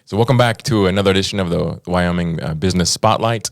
So welcome back to another edition of the Wyoming Business Spotlight.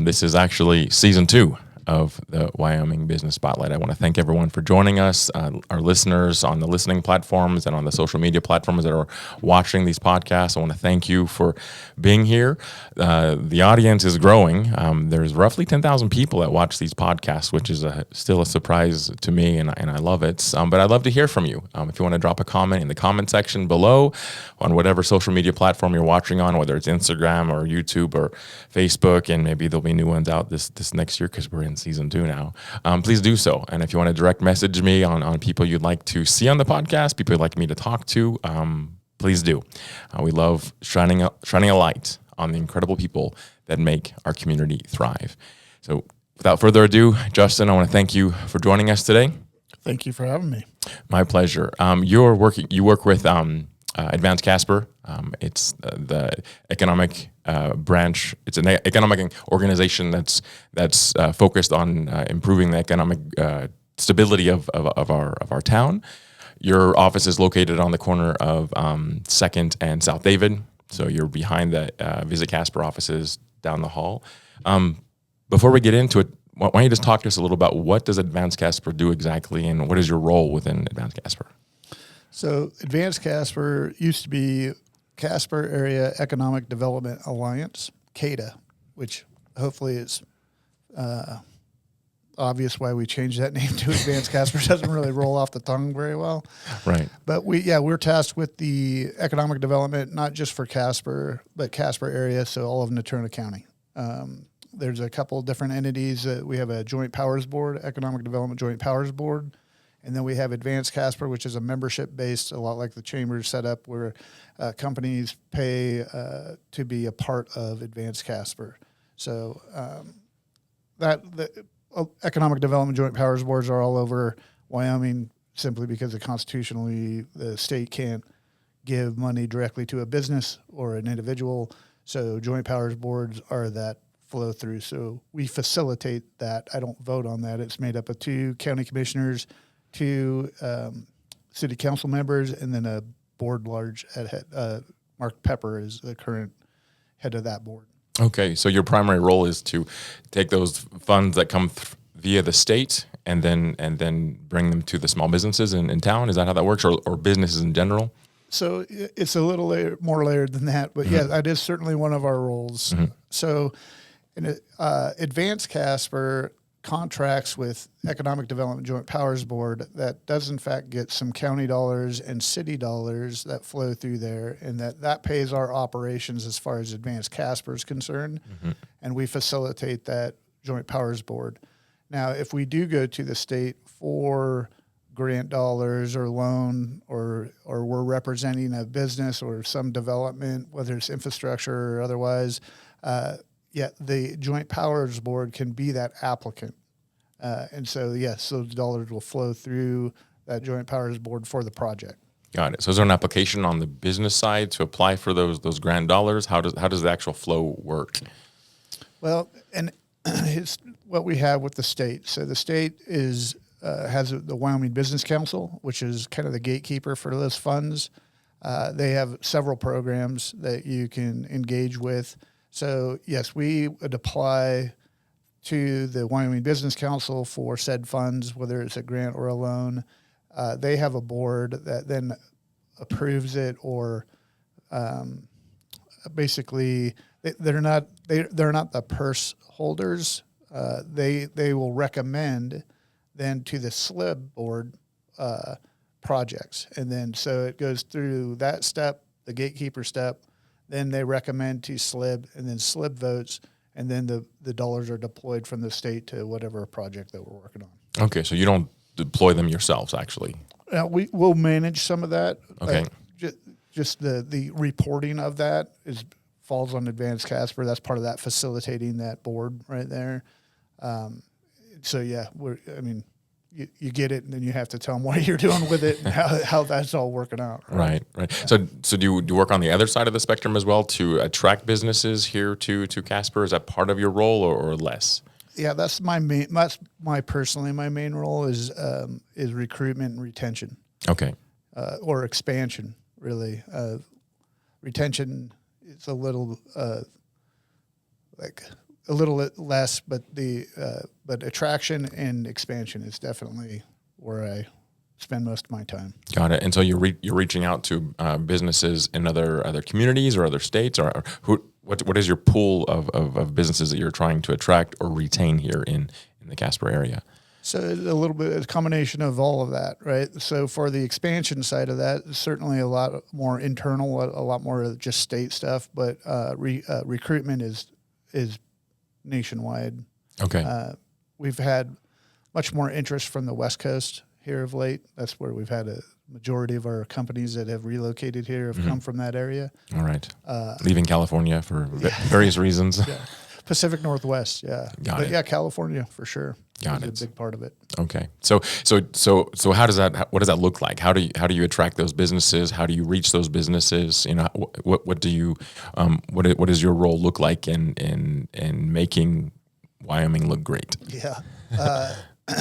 This is actually season 2 of the Wyoming Business Spotlight. I want to thank everyone for joining us, our listeners on the listening platforms and on the social media platforms that are watching these podcasts. I want to thank you for being here. The audience is growing. There's roughly 10,000 people that watch these podcasts, which is still a surprise to me, and I love it. But I'd love to hear from you. If you want to drop a comment in the comment section below on whatever social media platform you're watching on, whether it's Instagram or YouTube or Facebook, and maybe there'll be new ones out this next year because we're in season 2 now. Please do so. And if you want to direct message me on people you'd like to see on the podcast, people you'd like me to talk to, please do. We love shining a light on the incredible people that make our community thrive. So without further ado, Justin, I want to thank you for joining us today. Thank you for having me. My pleasure. You work with Advance Casper. It's the economic branch. It's an economic organization that's focused on improving the economic stability of our town. Your office is located on the corner of 2nd and South David, so you're behind the Visit Casper offices down the hall. Before we get into it, why don't you just talk to us a little about what does Advance Casper do exactly, and what is your role within Advance Casper? So Advance Casper used to be Casper Area Economic Development Alliance, CADA, which hopefully is obvious why we changed that name to Advance Casper. It doesn't really roll off the tongue very well. Right. But we're tasked with the economic development, not just for Casper, but Casper area, so all of Natrona County. There's a couple different entities. We have a Joint Powers Board, Economic Development Joint Powers Board. And then we have Advance Casper, which is a membership-based, a lot like the Chamber setup, where companies pay to be a part of Advance Casper. So the Economic Development Joint Powers Boards are all over Wyoming simply because constitutionally the state can't give money directly to a business or an individual. So Joint Powers Boards are that flow through. So we facilitate that. I don't vote on that. It's made up of 2 county commissioners, 2 city council members, and then a board large at head. Mark Pepper is the current head of that board. Okay, so your primary role is to take those funds that come via the state and then bring them to the small businesses in town. Is that how that works, or businesses in general? So it's a little more layered than that, but yeah, that is certainly one of our roles. Mm-hmm. So in Advance Casper contracts with Economic Development Joint Powers Board that does in fact get some county dollars and city dollars that flow through there, and that pays our operations as far as Advance Casper is concerned, mm-hmm. and we facilitate that Joint Powers Board. Now, if we do go to the state for grant dollars or loan, or we're representing a business or some development, whether it's infrastructure or otherwise, the Joint Powers Board can be that applicant. And so, yes, those dollars will flow through that Joint Powers Board for the project. Got it. So is there an application on the business side to apply for those grant dollars? How does the actual flow work? Well, and it's what we have with the state. So the state has the Wyoming Business Council, which is kind of the gatekeeper for those funds. They have several programs that you can engage with. So, yes, we would apply to the Wyoming Business Council for said funds, whether it's a grant or a loan. They have a board that then approves it, or basically they're not the purse holders. They will recommend then to the SLIB board projects, and then so it goes through that step, the gatekeeper step. Then they recommend to SLIB, and then SLIB votes, and then the dollars are deployed from the state to whatever project that we're working on. Okay, so you don't deploy them yourselves, actually. We'll manage some of that. Okay. Just the reporting of that falls on Advance Casper. That's part of that facilitating that board right there. So yeah, you get it, and then you have to tell them what you're doing with it and how that's all working out. Right. Yeah. So do you work on the other side of the spectrum as well to attract businesses here to Casper? Is that part of your role or less? Yeah, that's my main. That's my main role is recruitment and retention. Okay. Or expansion, really. Retention, it's a little like a little less, but but attraction and expansion is definitely where I spend most of my time. Got it. And so you're reaching out to businesses in other communities or other states, or what is your pool of businesses that you're trying to attract or retain here in the Casper area? So a little bit of a combination of all of that, right? So for the expansion side of that, certainly a lot more internal, a lot more of just state stuff, but recruitment is nationwide. Okay. We've had much more interest from the West Coast here of late. That's where we've had a majority of our companies that have relocated here have come from that area. All right. Leaving California for various reasons. Yeah. Pacific Northwest, yeah. Got it. Yeah, California for sure. Got is a big part of it. Okay. So how does that, what does that look like? How do you attract those businesses? How do you reach those businesses? You know, what do you, what does your role look like in making Wyoming look great? Yeah.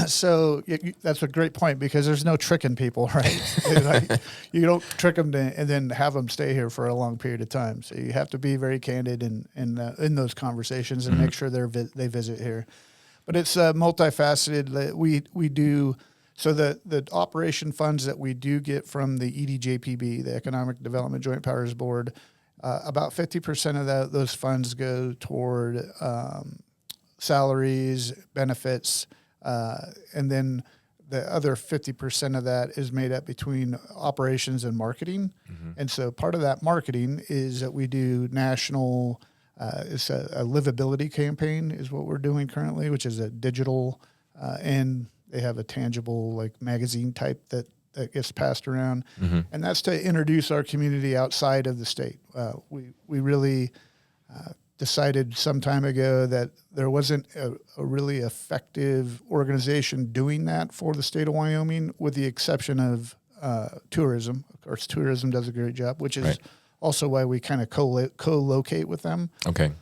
So that's a great point because there's no tricking people, right? You don't trick them and then have them stay here for a long period of time. So you have to be very candid in those conversations and make sure they visit here. But it's multifaceted. We do so the operation funds that we do get from the EDJPB, the Economic Development Joint Powers Board, about 50% of those funds go toward salaries, benefits. And then the other 50% of that is made up between operations and marketing. And so part of that marketing is that we do national, it's a livability campaign is what we're doing currently, which is a digital, and they have a tangible like magazine type that gets passed around. And that's to introduce our community outside of the state. We really decided some time ago that there wasn't a really effective organization doing that for the state of Wyoming, with the exception of tourism. Of course, tourism does a great job, which is also why we kind of co-locate with them. Okay.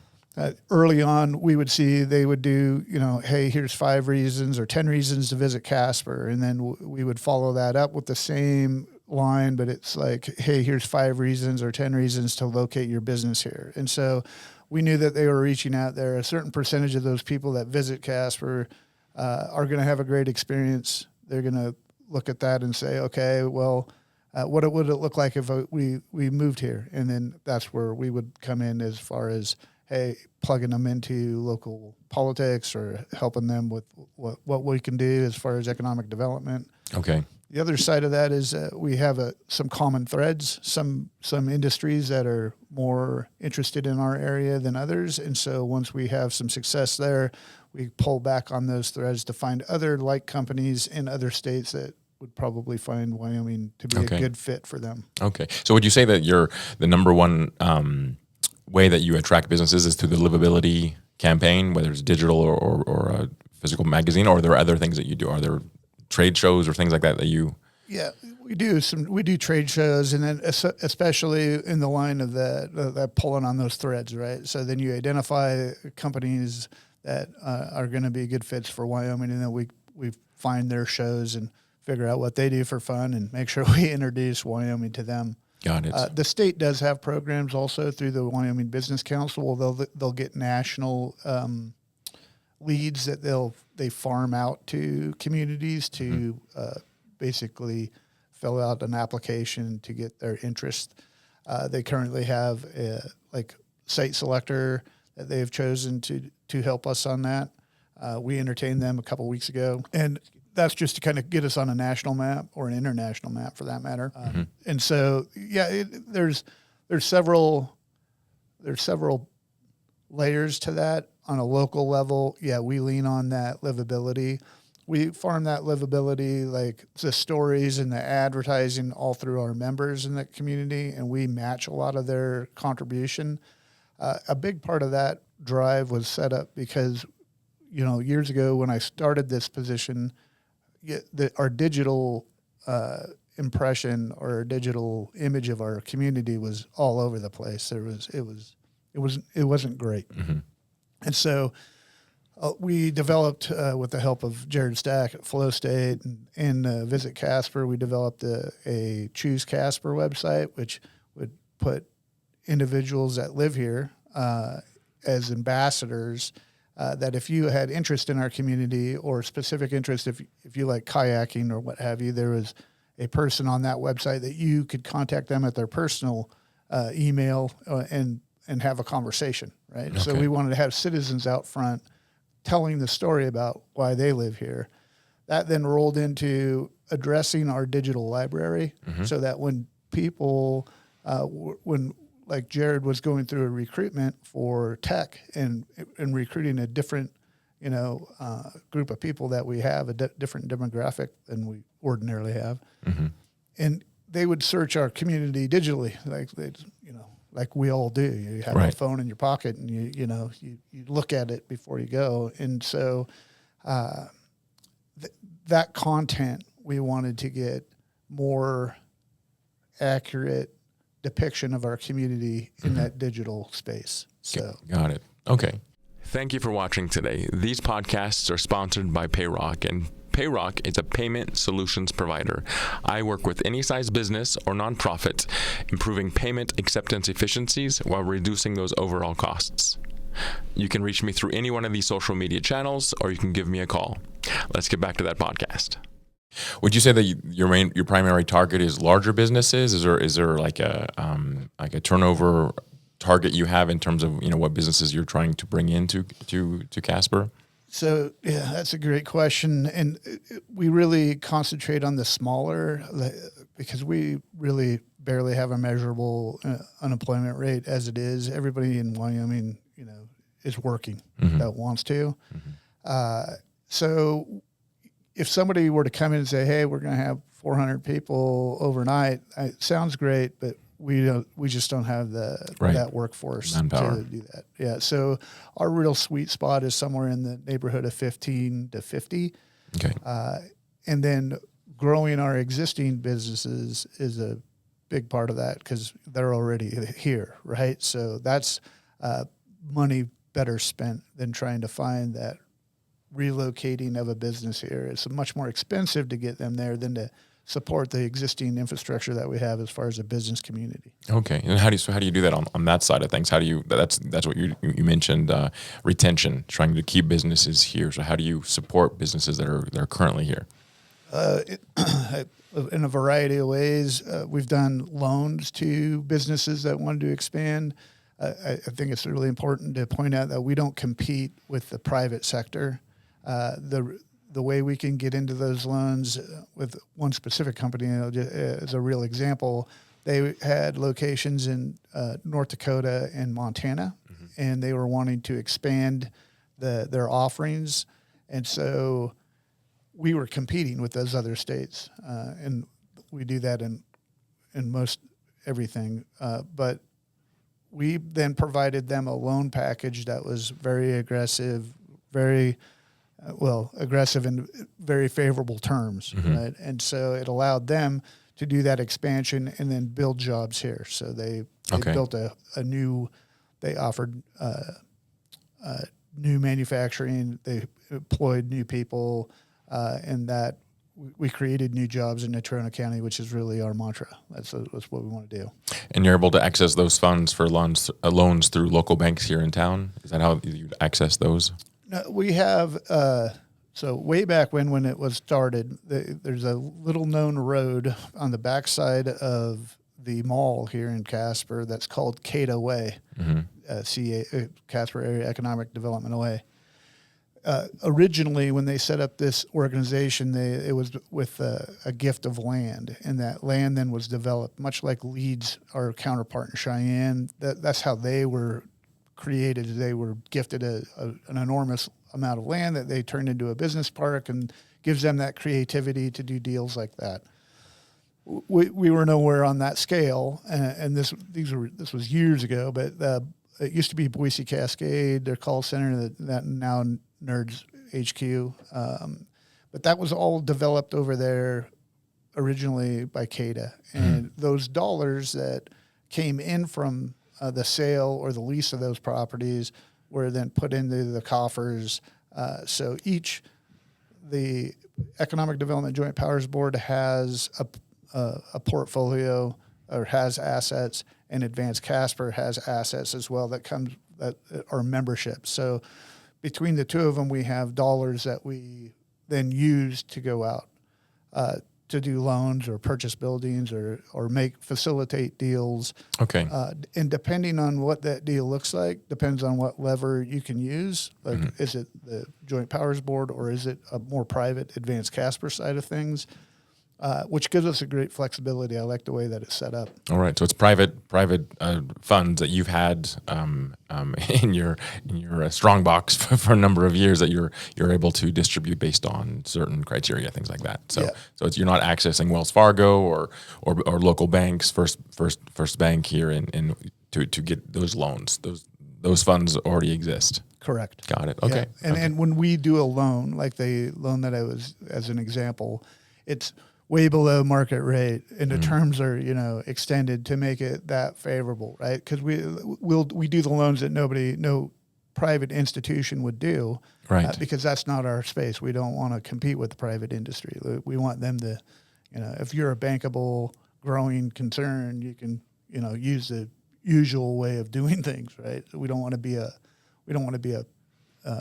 Early on, they would do, hey, here's 5 reasons or 10 reasons to visit Casper. And then we would follow that up with the same line, but it's like, hey, here's 5 reasons or 10 reasons to locate your business here. And so we knew that they were reaching out there. A certain percentage of those people that visit Casper are going to have a great experience. They're going to look at that and say, okay, well, what would it look like if we moved here? And then that's where we would come in as far as, hey, plugging them into local politics or helping them with what we can do as far as economic development. Okay. The other side of that is we have some common threads, some industries that are more interested in our area than others. And so once we have some success there, we pull back on those threads to find other like companies in other states that would probably find Wyoming to be a good fit for them. Okay. So would you say that the number one way that you attract businesses is through the livability campaign, whether it's digital or a physical magazine, or are there other things that you do? Are there trade shows or things like that you? Yeah, we do trade shows, and then especially in the line of that pulling on those threads, right? So then you identify companies that are going to be good fits for Wyoming, and then we find their shows and figure out what they do for fun and make sure we introduce Wyoming to them. Got it. The state does have programs also through the Wyoming Business Council. They'll get national leads that they farm out to communities to basically fill out an application to get their interest. They currently have a site selector that they've chosen to help us on that. We entertained them a couple weeks ago, and that's just to kind of get us on a national map or an international map for that matter. And so, there's several layers to that. On a local level, we lean on that livability. We farm that livability, like the stories and the advertising, all through our members in the community, and we match a lot of their contribution. A big part of that drive was set up because, years ago when I started this position, our digital impression or our digital image of our community was all over the place. It wasn't great. And so we developed, with the help of Jared Stack at Flow State and Visit Casper, we developed a Choose Casper website, which would put individuals that live here as ambassadors. That if you had interest in our community or specific interest, if you like kayaking or what have you, there was a person on that website that you could contact them at their personal email and have a conversation, right? Okay. So we wanted to have citizens out front telling the story about why they live here. That then rolled into addressing our digital library, so that when people, when like Jared was going through a recruitment for tech and recruiting a different, group of people that we have, a different demographic than we ordinarily have. And they would search our community digitally, like we all do. You have a phone in your pocket and you look at it before you go. And so that content, we wanted to get more accurate depiction of our community in that digital space. So got it. Okay. Thank you for watching today. These podcasts are sponsored by Payrock, and Payrock is a payment solutions provider. I work with any size business or nonprofit, improving payment acceptance efficiencies while reducing those overall costs. You can reach me through any one of these social media channels, or you can give me a call. Let's get back to that podcast. Would you say that your primary target is larger businesses? Is there like a turnover target you have in terms of what businesses you're trying to bring into to Casper? So yeah, that's a great question, and we really concentrate on the smaller because we really barely have a measurable unemployment rate as it is. Everybody in Wyoming, is working that wants to. So if somebody were to come in and say, "Hey, we're going to have 400 people overnight," it sounds great, but we just don't have that workforce manpower to do that. Yeah. So our real sweet spot is somewhere in the neighborhood of 15 to 50. Okay. And then growing our existing businesses is a big part of that because they're already here, right? So that's money better spent than trying to find that relocating of a business here. It's much more expensive to get them there than to support the existing infrastructure that we have as far as a business community. Okay, and how do you do that on that side of things? How do you that's what you mentioned, retention, trying to keep businesses here. So how do you support businesses that are currently here? In a variety of ways, we've done loans to businesses that wanted to expand. I think it's really important to point out that we don't compete with the private sector. The way we can get into those loans with one specific company, as a real example, they had locations in North Dakota and Montana, and they were wanting to expand their offerings. And so we were competing with those other states, and we do that in most everything. But we then provided them a loan package that was very aggressive, aggressive in very favorable terms, right? And so it allowed them to do that expansion and then build jobs here. So they built a new, they offered new manufacturing, they employed new people, and that we created new jobs in Natrona County, which is really our mantra. That's what we want to do. And you're able to access those funds for loans through local banks here in town? Is that how you access those? No, we have, so way back when it was started, there's a little known road on the backside of the mall here in Casper that's called CADA Way, Casper Area Economic Development Way. Originally, when they set up this organization, it was with a gift of land, and that land then was developed, much like Leeds, our counterpart in Cheyenne. That's how they were created. They were gifted an enormous amount of land that they turned into a business park, and gives them that creativity to do deals like that. We were nowhere on that scale, and this was years ago. But it used to be Boise Cascade, their call center, that now Nerds HQ. But that was all developed over there originally by CADA, and those dollars that came in from the sale or the lease of those properties were then put into the coffers. So the Economic Development Joint Powers Board has a portfolio or has assets, and Advance Casper has assets as well that are memberships. So between the two of them, we have dollars that we then use to go out to do loans or purchase buildings or facilitate deals. Okay. And depending on what that deal looks like, depends on what lever you can use. Like, is it the Joint Powers Board or is it a more private Advanced Casper side of things? Which gives us a great flexibility. I like the way that it's set up. All right, so it's private funds that you've had in your strong box for a number of years that you're able to distribute based on certain criteria, things like that. So you're not accessing Wells Fargo or local banks, First Bank here to get those loans. Those funds already exist. Correct. Got it. Okay. Yeah. And when we do a loan, like the loan that I was as an example, it's way below market rate, and the terms are extended to make it that favorable, right? Because we do the loans that no private institution would do, right? Because that's not our space. We don't want to compete with the private industry. We want them to, if you're a bankable growing concern, you can use the usual way of doing things, right? We don't want to be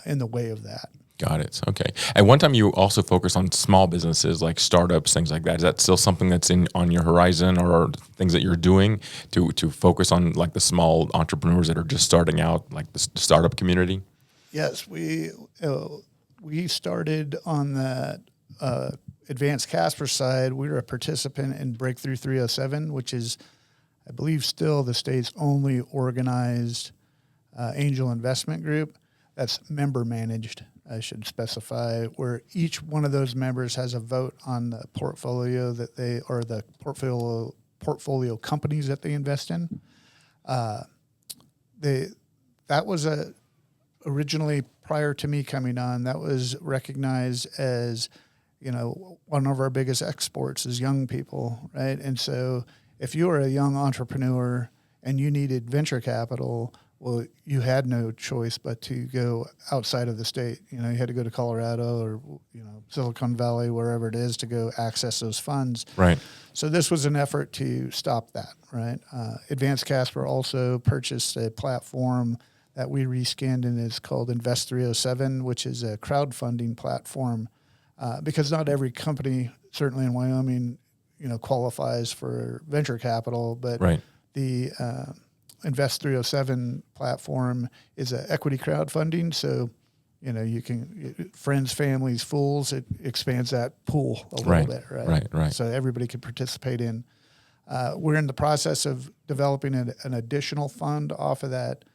in the way of that. Got it. Okay. At one time, you also focus on small businesses like startups, things like that. Is that still something that's on your horizon, or things that you're doing to focus on like the small entrepreneurs that are just starting out, like the startup community? Yes, we started on that Advanced Casper side. We were a participant in Breakthrough 307, which is, I believe, still the state's only organized angel investment group that's member managed. I should specify, where each one of those members has a vote on the portfolio the portfolio companies that they invest in. That was originally, prior to me coming on, that was recognized as, one of our biggest exports is young people, right? And so if you were a young entrepreneur and you needed venture capital, well, you had no choice but to go outside of the state. You had to go to Colorado or, Silicon Valley, wherever it is, to go access those funds. Right. So this was an effort to stop that, right? Advance Casper also purchased a platform that we reskinned, and it's called Invest 307, which is a crowdfunding platform, because not every company, certainly in Wyoming, qualifies for venture capital, but right. The Invest 307 platform is an equity crowdfunding. So, you can, friends, families, fools, it expands that pool a little bit, right? Right. So everybody can participate in. We're in the process of developing an additional fund off of that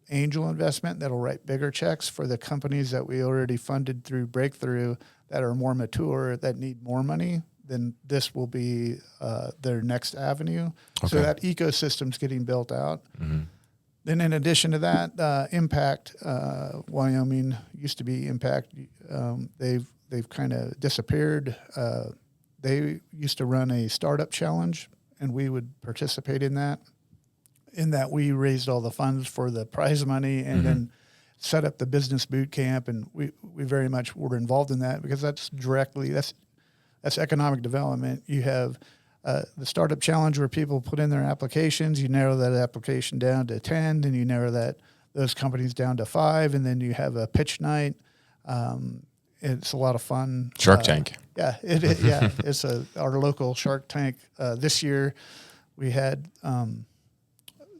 angel investment that'll write bigger checks for the companies that we already funded through Breakthrough that are more mature, that need more money. Then this will be their next avenue. Okay. So that ecosystem's getting built out. Mm-hmm. Then in addition to that, Impact, Wyoming used to be Impact. They've kind of disappeared. They used to run a startup challenge, and we would participate in that. In that, we raised all the funds for the prize money and then set up the business boot camp, and we very much were involved in that because that's economic development. You have the startup challenge where people put in their applications. You narrow that application down to 10, then you narrow those companies down to 5, and then you have a pitch night. It's a lot of fun. Shark Tank. Yeah, it's our local Shark Tank. This year we had.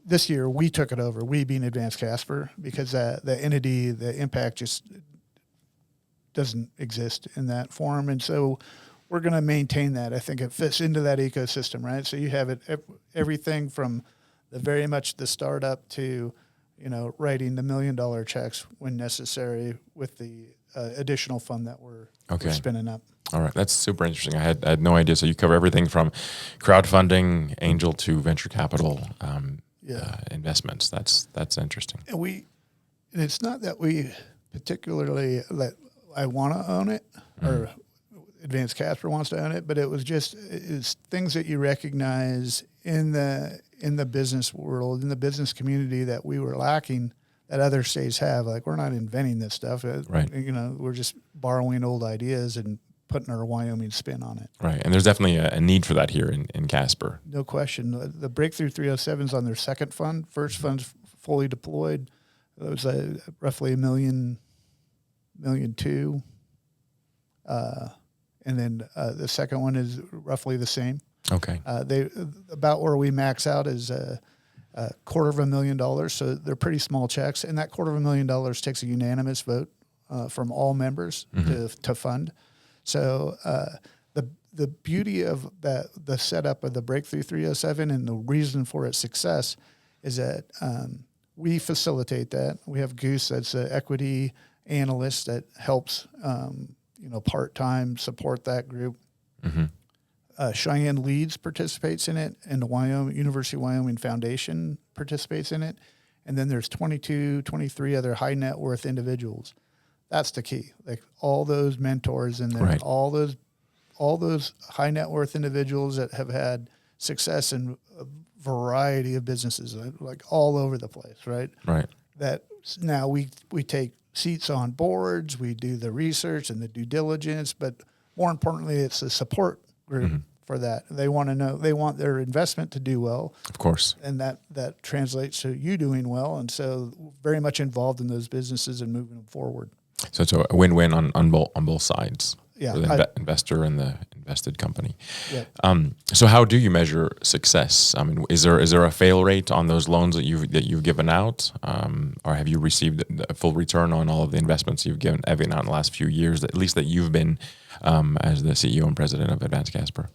This year we took it over. We being Advance Casper, because the entity, the Impact, just doesn't exist in that form, and so we're going to maintain that. I think it fits into that ecosystem, right? So you have everything from very much the startup to, writing the $1 million checks when necessary with the additional fund that we're spinning up. All right, that's super interesting. I had no idea. So you cover everything from crowdfunding, angel to venture capital investments. That's interesting. And it's not that we particularly I want to own it or Advance Casper wants to own it, but it's things that you recognize in the business world, in the business community, that we were lacking that other states have. Like, we're not inventing this stuff. Right. We're just borrowing old ideas and putting our Wyoming spin on it. Right. And there's definitely a need for that here in Casper. No question. The Breakthrough 307's on their second fund. First fund's fully deployed. It was roughly $1.2 million. And then the second one is roughly the same. Okay. They about where we max out is $250,000. So they're pretty small checks, and that $250,000 takes a unanimous vote from all members to fund. So the beauty of the setup of the Breakthrough 307 and the reason for its success is that we facilitate that. We have Goose, that's an equity analyst that helps part-time support that group. Cheyenne Leeds participates in it, and the University of Wyoming Foundation participates in it. And then there's 23 other high net worth individuals. That's the key. Like all those mentors and then Right. all those high net worth individuals that have had success in a variety of businesses, like all over the place, right? Right. That now we take seats on boards, we do the research and the due diligence, but more importantly, it's the support group for that. They want to know, they want their investment to do well. Of course. And that translates to you doing well. And so very much involved in those businesses and moving them forward. So it's a win-win on both sides. Yeah, For the investor and the invested company. Yeah. So how do you measure success? I mean, is there a fail rate on those loans that you've given out, or have you received a full return on all of the investments you've given out in the last few years, at least that you've been as the CEO and president of Advance Casper?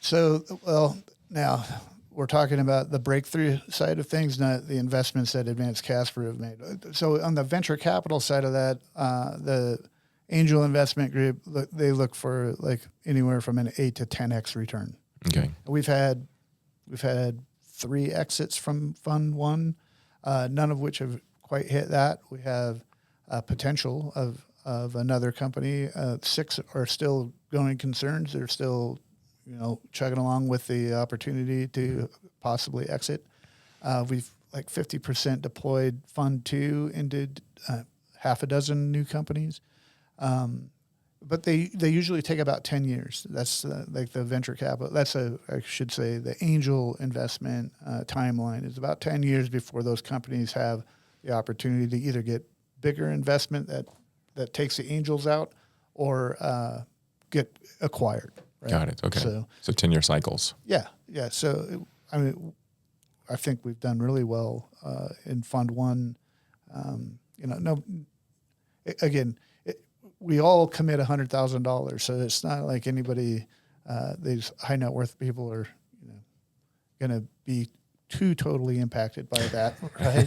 So, well, now we're talking about the breakthrough side of things, not the investments that Advance Casper have made. So on the venture capital side of that, the angel investment group, they look for like anywhere from an 8 to 10x return. Okay. We've had 3 exits from Fund 1, none of which have quite hit that. We have potential of another company. 6 are still going concerns. They're still, chugging along with the opportunity to possibly exit. We've like 50% deployed Fund 2 into half a dozen new companies. But they usually take about 10 years. That's like the venture capital. I should say the angel investment timeline is about 10 years before those companies have the opportunity to either get bigger investment that takes the angels out or get acquired. Right? Got it. Okay. So 10-year cycles. Yeah. So, I mean, I think we've done really well in Fund 1. We all commit $100,000, so it's not like anybody, these high net worth people are, going to be too totally impacted by that, right?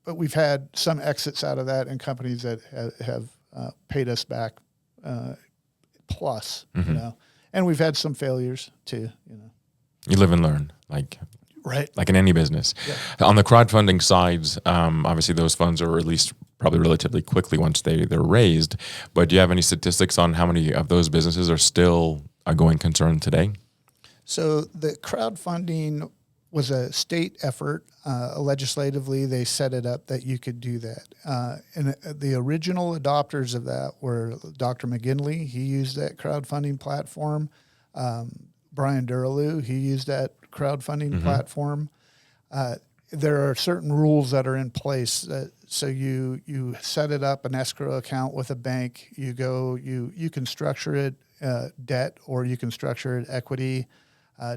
But we've had some exits out of that and companies that have paid us back plus, and we've had some failures too, You live and learn, right, like in any business. Yeah. On the crowdfunding side, obviously those funds are released probably relatively quickly once they're raised. But do you have any statistics on how many of those businesses are still a going concern today? So the crowdfunding was a state effort. Legislatively, they set it up that you could do that. And the original adopters of that were Dr. McGinley. He used that crowdfunding platform. Brian Duraloo, he used that crowdfunding platform. There are certain rules that are in place. So you set it up, an escrow account with a bank. You can structure it debt or you can structure it equity.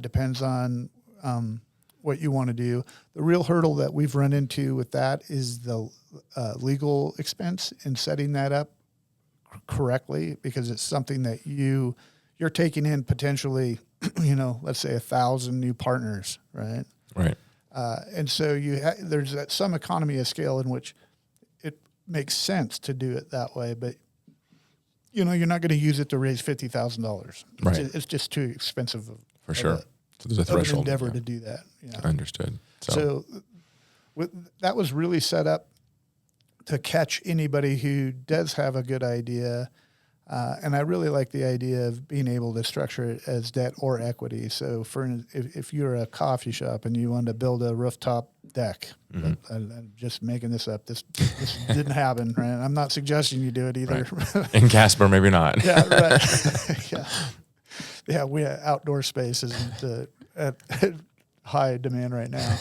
Depends on what you want to do. The real hurdle that we've run into with that is the legal expense in setting that up correctly, because it's something that you're taking in potentially, let's say 1,000 new partners, right? Right. And so there's some economy of scale in which it makes sense to do it that way, but you're not going to use it to raise $50,000. Right. It's just too expensive. For sure. So there's a Of an threshold. endeavor to do that. Yeah. Understood. So that was really set up to catch anybody who does have a good idea. And I really like the idea of being able to structure it as debt or equity. So if you're a coffee shop and you want to build a rooftop deck. But I'm just making this up. This didn't happen, right? I'm not suggesting you do it either. Right. In Casper, maybe not. Yeah, right. Yeah, we outdoor space isn't at high demand right now.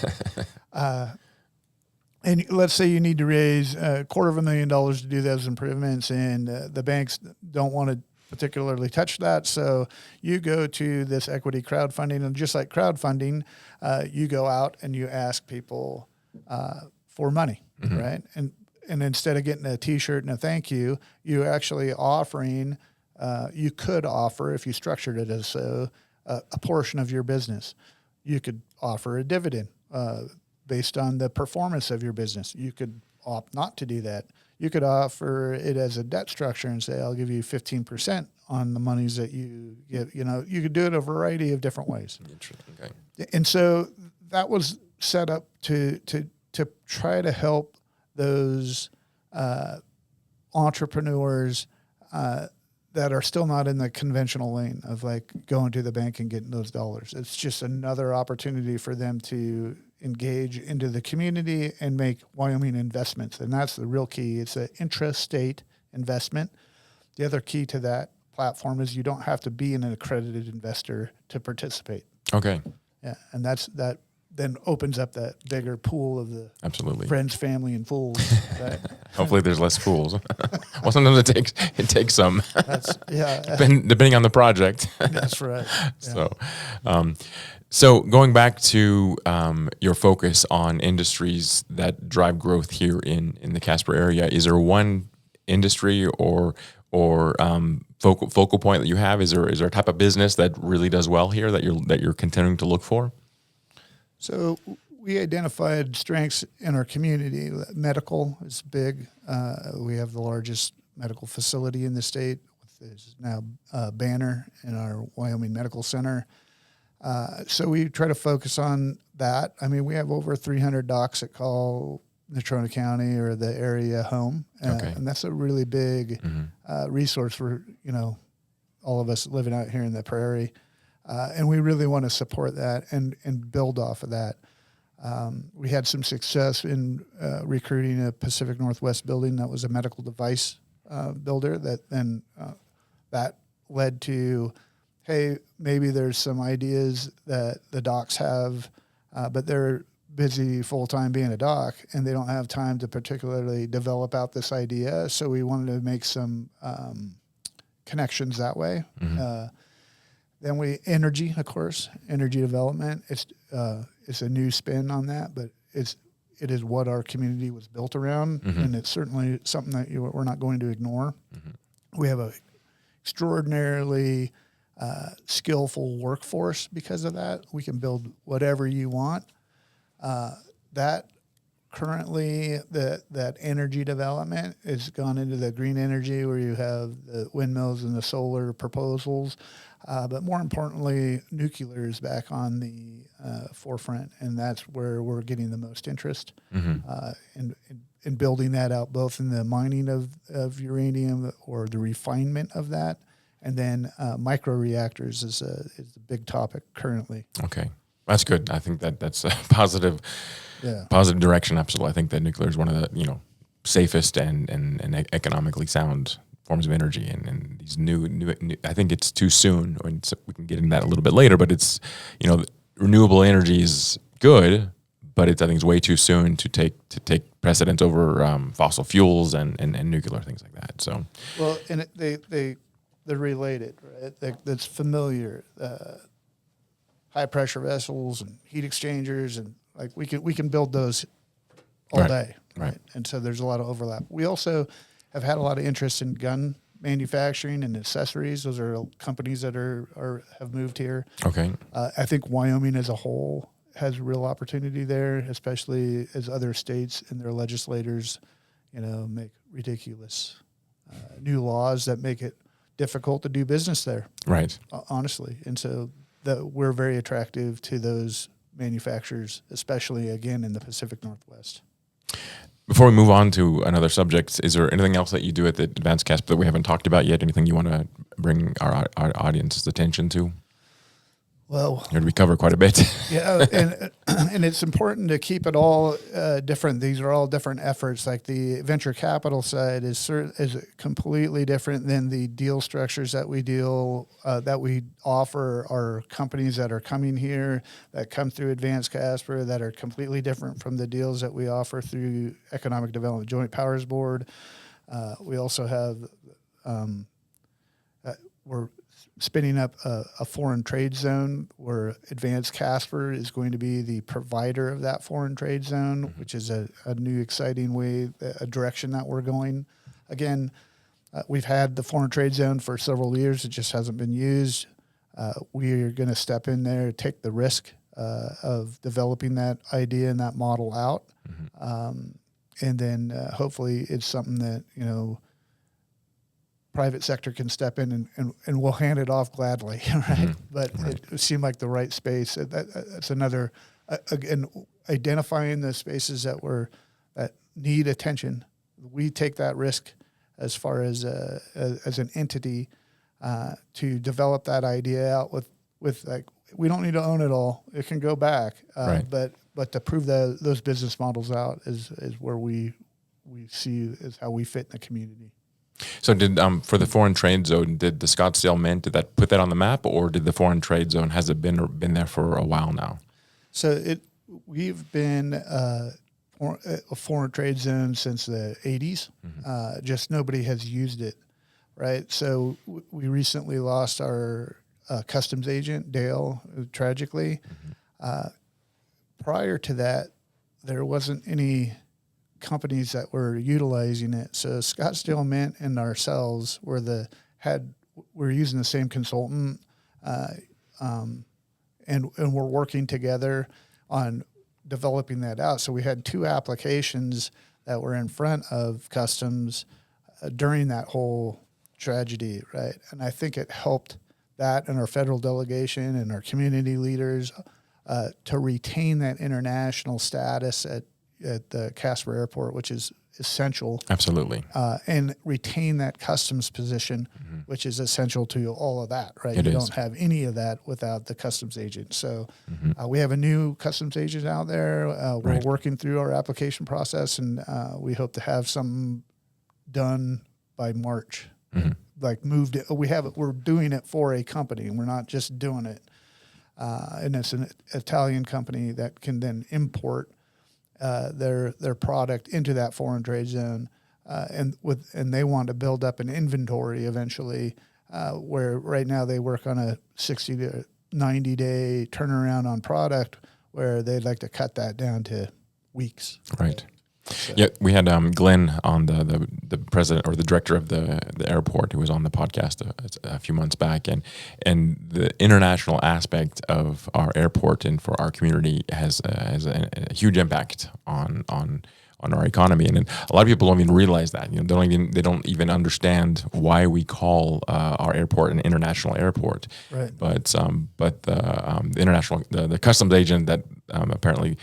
And let's say you need to raise $250,000 to do those improvements, and the banks don't want to particularly touch that. So you go to this equity crowdfunding, and just like crowdfunding, you go out and you ask people for money, right? And instead of getting a T-shirt and a thank you, you actually offering. You could offer, if you structured it as so, a portion of your business. You could offer a dividend based on the performance of your business. You could opt not to do that. You could offer it as a debt structure and say, I'll give you 15% on the monies that you get. You could do it a variety of different ways. Interesting. Okay. And so that was set up to try to help those entrepreneurs that are still not in the conventional lane of like going to the bank and getting those dollars. It's just another opportunity for them to engage into the community and make Wyoming investments. And that's the real key. It's an intrastate investment. The other key to that platform is you don't have to be an accredited investor to participate. Okay. Yeah. And that then opens up that bigger pool of the absolutely friends, family, and fools. Hopefully there's less fools. Well, sometimes it takes some. That's, yeah. Depending on the project. That's right. Yeah. So going back to your focus on industries that drive growth here in the Casper area, is there one industry or focal point that you have? Is there a type of business that really does well here that you're continuing to look for? So we identified strengths in our community. Medical is big. We have the largest medical facility in the state. There's now a banner in our Wyoming Medical Center. So we try to focus on that. I mean, we have over 300 docs that call Natrona County or the area home. And that's a really big resource for, all of us living out here in the prairie. And we really want to support that and build off of that. We had some success in recruiting a Pacific Northwest building that was a medical device builder that then that led to, hey, maybe there's some ideas that the docs have, but they're busy full-time being a doc and they don't have time to particularly develop out this idea. So we wanted to make some connections that way. Then energy, of course, energy development. It's a new spin on that, but it is what our community was built around, and it's certainly something that we're not going to ignore. We have a extraordinarily skillful workforce because of that. We can build whatever you want. That currently, that energy development has gone into the green energy where you have the windmills and the solar proposals. But more importantly, nuclear is back on the forefront, and that's where we're getting the most interest in building that out, both in the mining of uranium or the refinement of that, and then microreactors is the big topic currently. Okay, that's good. I think that's a positive direction. Absolutely, I think that nuclear is one of the safest and economically sound forms of energy, and these new I think it's too soon. We can get into that a little bit later, but it's renewable energy is good, but I think it's way too soon to take precedence over fossil fuels and nuclear things like that. So and they're related, right? That's familiar. High pressure vessels and heat exchangers, and like we can build those all day, right? And so there's a lot of overlap. We also have had a lot of interest in gun manufacturing and accessories. Those are companies that have moved here. Okay. I think Wyoming as a whole has real opportunity there, especially as other states and their legislators, make ridiculous new laws that make it difficult to do business there. Right. Honestly. And so we're very attractive to those manufacturers, especially, again, in the Pacific Northwest. Before we move on to another subject, is there anything else that you do at the Advance Casper that we haven't talked about yet? Anything you want to bring our audience's attention to? Well, we cover quite a bit. yeah, and it's important to keep it all different. These are all different efforts. Like the venture capital side is completely different than the deal structures that we offer our companies that are coming here that come through Advance Casper that are completely different from the deals that we offer through Economic Development Joint Powers Board. We also have we're spinning up a foreign trade zone where Advance Casper is going to be the provider of that foreign trade zone, which is a new exciting way, a direction that we're going. Again, we've had the foreign trade zone for several years. It just hasn't been used. We are going to step in there, take the risk of developing that idea and that model out. And then hopefully it's something that, private sector can step in and we'll hand it off gladly, right? But it seemed like the right space. That's another, again, identifying the spaces that need attention. We take that risk as far as an entity to develop that idea out with like, we don't need to own it all. It can go back, right. But to prove those business models out is where we see is how we fit in the community. So did for the foreign trade zone, did the Scottsdale Mint, did that put that on the map, or did the foreign trade zone, has it been there for a while now? So we've been a foreign trade zone since the 80s. Just nobody has used it, right? So we recently lost our customs agent, Dale, tragically. Prior to that, there wasn't any companies that were utilizing it. So Scottsdale Mint and ourselves were using the same consultant, and we're working together on developing that out. So we had 2 applications that were in front of customs during that whole tragedy, right? And I think it helped that and our federal delegation and our community leaders to retain that international status at the Casper Airport, which is essential. Absolutely. And retain that customs position, which is essential to all of that, right? You don't have any of that without the customs agent. So we have a new customs agent out there. We're working through our application process, and we hope to have something done by March. Like moved it. We're doing it for a company, and we're not just doing it. And it's an Italian company that can then import their product into that foreign trade zone, and they want to build up an inventory eventually. Where right now they work on a 60 to 90 day turnaround on product, where they'd like to cut that down to weeks. Right. So. Yeah, we had Glenn on the president or the director of the airport, who was on the podcast a few months back, and the international aspect of our airport and for our community has a huge impact on our economy, and a lot of people don't even realize that. They don't even understand why we call our airport an international airport. Right. But the international the customs agent that apparently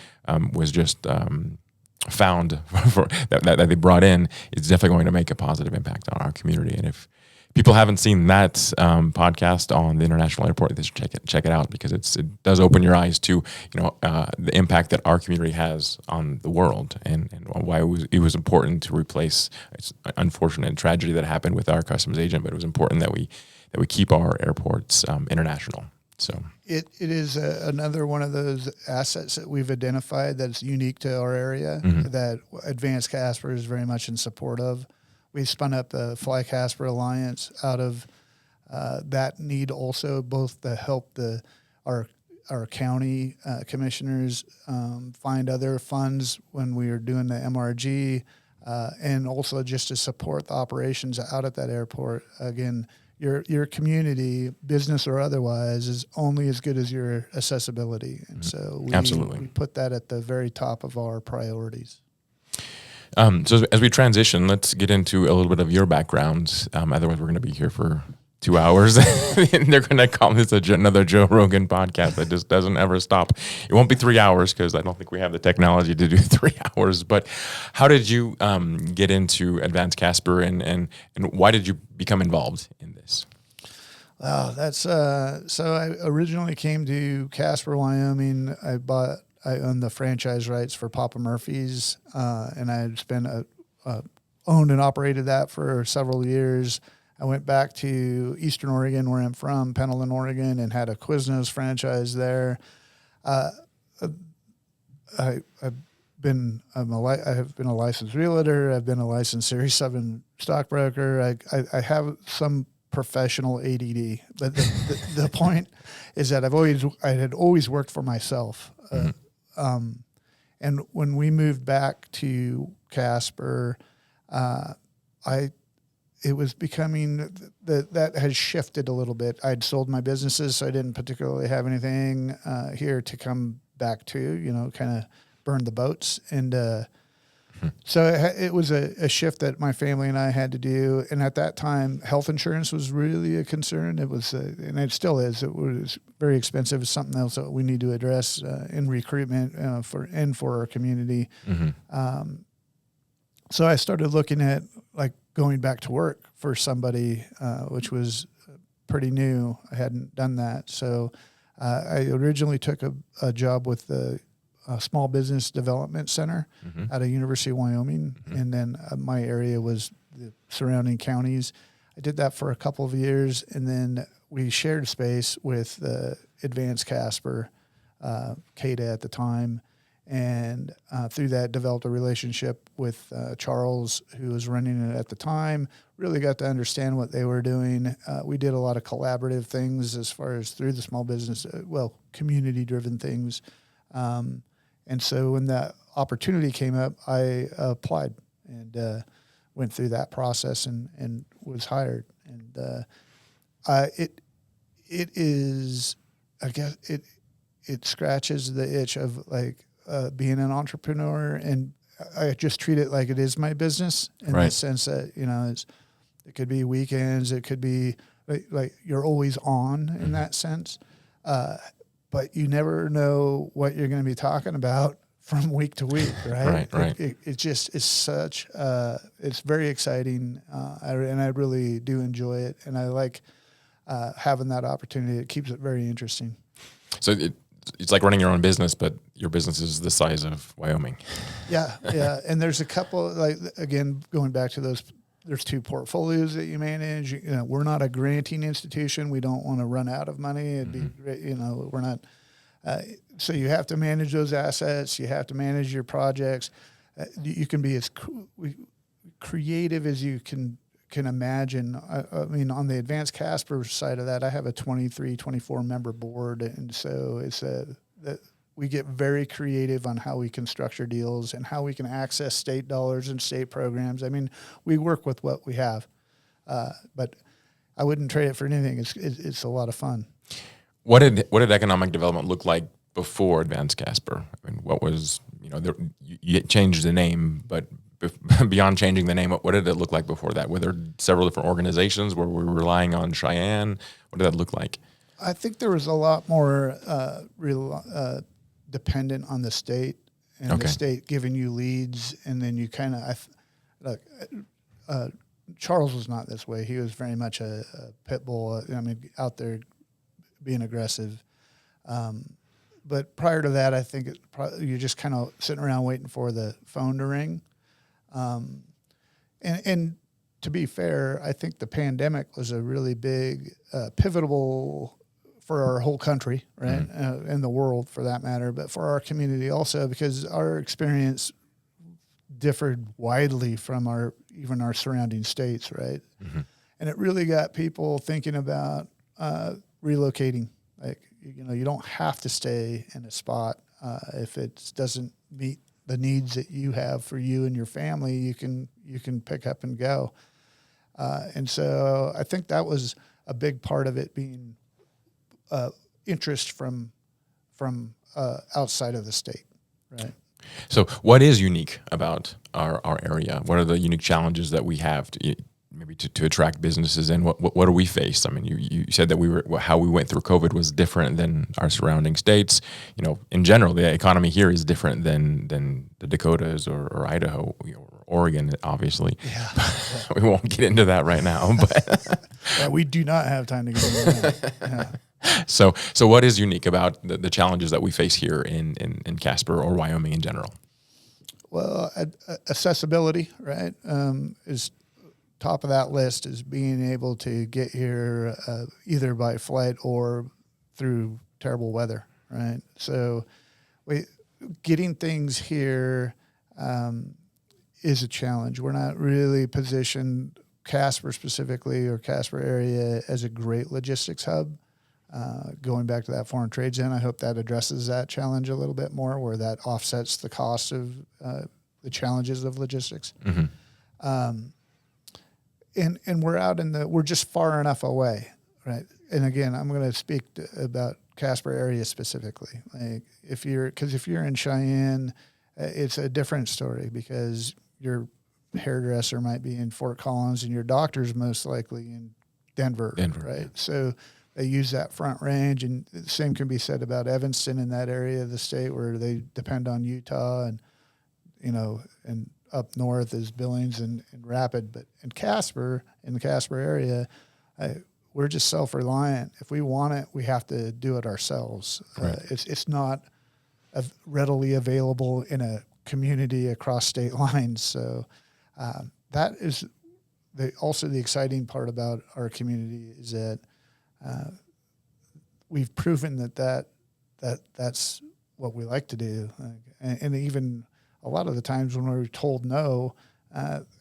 was just found that they brought in is definitely going to make a positive impact on our community. And if people haven't seen that podcast on the international airport, they should check it out, because it does open your eyes to the impact that our community has on the world, and why it was important to replace. It's an unfortunate tragedy that happened with our customs agent, but it was important that we keep our airports international. So it is another one of those assets that we've identified that's unique to our area, that Advance Casper is very much in support of. We spun up the Fly Casper Alliance out of that need also, both to help our county commissioners find other funds when we are doing the MRG, and also just to support the operations out at that airport. Again, your community, business or otherwise, is only as good as your accessibility. And so we put that at the very top of our priorities. So as we transition, let's get into a little bit of your background. Otherwise, we're going to be here for 2 hours. And they're going to call this another Joe Rogan podcast that just doesn't ever stop. It won't be 3 hours, because I don't think we have the technology to do 3 hours. But how did you get into Advance Casper, and why did you become involved in this? Wow, that's so I originally came to Casper, Wyoming. I owned the franchise rights for Papa Murphy's, and I had owned and operated that for several years. I went back to Eastern Oregon, where I'm from, Pendleton, Oregon, and had a Quiznos franchise there. Uh, I, I've I have been a licensed realtor. I've been a licensed Series 7 stockbroker. I have some professional ADD, but the point is that I had always worked for myself. And when we moved back to Casper, it was becoming that has shifted a little bit. I'd sold my businesses, so I didn't particularly have anything here to come back to, kind of burn the boats. And so it was a shift that my family and I had to do. And at that time, health insurance was really a concern. It was, and it still is. It was very expensive. It's something else that we need to address in recruitment for our community. So I started looking at like going back to work for somebody, which was pretty new. I hadn't done that. So I originally took a job with the Small Business Development Center at a University of Wyoming. And then my area was the surrounding counties. I did that for a couple of years. And then we shared space with Advance Casper, CADA at the time. And through that, developed a relationship with Charles, who was running it at the time. Really got to understand what they were doing. We did a lot of collaborative things as far as through the small business, community-driven things. And so when that opportunity came up, I applied and went through that process and was hired. And it is, I guess, it scratches the itch of like, being an entrepreneur, and I just treat it like it is my business in the sense that, it could be weekends, it could be like you're always on in that sense. But you never know what you're going to be talking about from week to week, right? Right. It just is such, it's very exciting. And I really do enjoy it. And I like having that opportunity. It keeps it very interesting. So it's like running your own business, but your business is the size of Wyoming. Yeah. And there's a couple, again, going back to those, there's two portfolios that you manage. We're not a granting institution. We don't want to run out of money. It'd be, we're not. So you have to manage those assets. You have to manage your projects. You can be as creative as you can imagine. I mean, on the Advance Casper side of that, I have a 24 member board. And so it's that we get very creative on how we can structure deals and how we can access state dollars and state programs. I mean, we work with what we have, but I wouldn't trade it for anything. It's a lot of fun. What did economic development look like before Advance Casper? I mean, what was, you changed the name, but beyond changing the name, what did it look like before that? Were there several different organizations? Were we relying on Cheyenne? What did that look like? I think there was a lot more dependent on the state and the state giving you leads, and then you kind of Charles was not this way. He was very much a pit bull. Out there being aggressive. But prior to that, I think you're just kind of sitting around waiting for the phone to ring. And to be fair, I think the pandemic was a really big pivotal for our whole country, right, and the world for that matter, but for our community also, because our experience differed widely from even our surrounding states, right? And it really got people thinking about relocating. Like, you don't have to stay in a spot if it doesn't meet the needs that you have for you and your family. You can pick up and go. And so I think that was a big part of it, being interest from outside of the state, right? So what is unique about our area? What are the unique challenges that we have to attract businesses, and what do we face? I mean, you said that how we went through COVID was different than our surrounding states. In general, the economy here is different than the Dakotas or Idaho Oregon, obviously. Yeah. We won't get into that right now, but Yeah, we do not have time to get into that. Yeah. so what is unique about the challenges that we face here in Casper or Wyoming in general? Well, accessibility, right, is top of that list, is being able to get here either by flight or through terrible weather, right? So getting things here is a challenge. We're not really positioned, Casper specifically or Casper area, as a great logistics hub. Going back to that foreign trade zone, I hope that addresses that challenge a little bit more, where that offsets the cost of the challenges of logistics. And we're just far enough away, right? And again, I'm going to speak about Casper area specifically. Like if you're in Cheyenne, it's a different story, because your hairdresser might be in Fort Collins and your doctor's most likely in Denver, right? Yeah. So they use that front range, and the same can be said about Evanston in that area of the state, where they depend on Utah, and and up north is Billings and Rapid. But in the Casper area, we're just self-reliant. If we want it, we have to do it ourselves. Right. It's not readily available in a community across state lines. So that is also the exciting part about our community, is that we've proven that's what we like to do. And even a lot of the times when we're told no,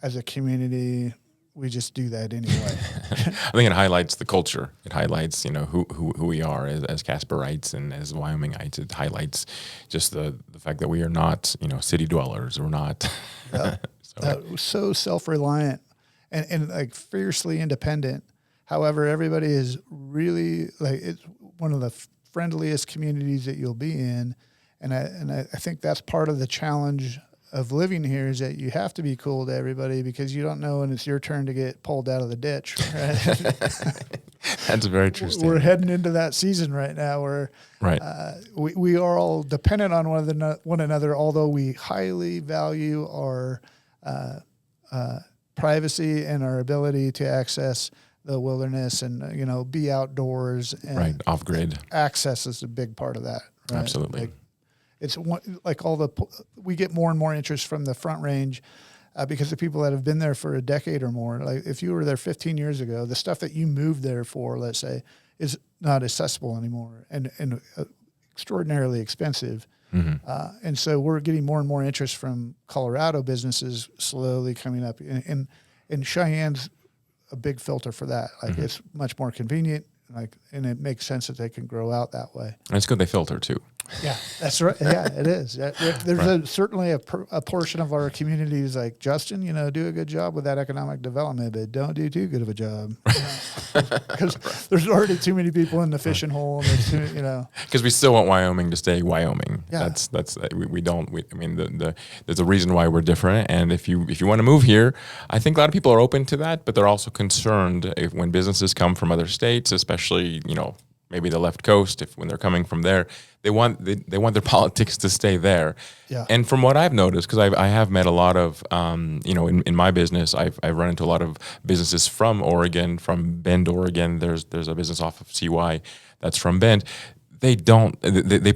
as a community, we just do that anyway. I think it highlights the culture. It highlights, who we are as Casperites and as Wyomingites. It highlights just the fact that we are not, city dwellers. We're not so self-reliant and like fiercely independent. However, everybody is really it's one of the friendliest communities that you'll be in. And I think that's part of the challenge of living here, is that you have to be cool to everybody, because you don't know when it's your turn to get pulled out of the ditch. Right? That's a very true statement. We're heading into that season right now where we are all dependent on one another, although we highly value our privacy and our ability to access the wilderness and, be outdoors. And off grid. Access is a big part of that. Right? Absolutely. We get more and more interest from the Front Range because of people that have been there for a decade or more. Like if you were there 15 years ago, the stuff that you moved there for, let's say, is not accessible anymore and extraordinarily expensive. Mm-hmm. And so we're getting more and more interest from Colorado businesses slowly coming up. And Cheyenne's a big filter for that. Like it's much more convenient. And it makes sense that they can grow out that way. And it's good they filter too. Yeah, that's right. Yeah, it is. There's certainly a portion of our community is like, Justin, do a good job with that economic development, but don't do too good of a job. Because there's already too many people in the fishing hole. And because we still want Wyoming to stay Wyoming. Yeah. We don't. There's a reason why we're different. And if you want to move here, I think a lot of people are open to that, but they're also concerned when businesses come from other states, especially maybe the left coast, when they're coming from there, they want their politics to stay there. Yeah. And from what I've noticed, because I have met a lot of, in my business, I've run into a lot of businesses from Oregon, from Bend, Oregon. There's a business off of CY that's from Bend. They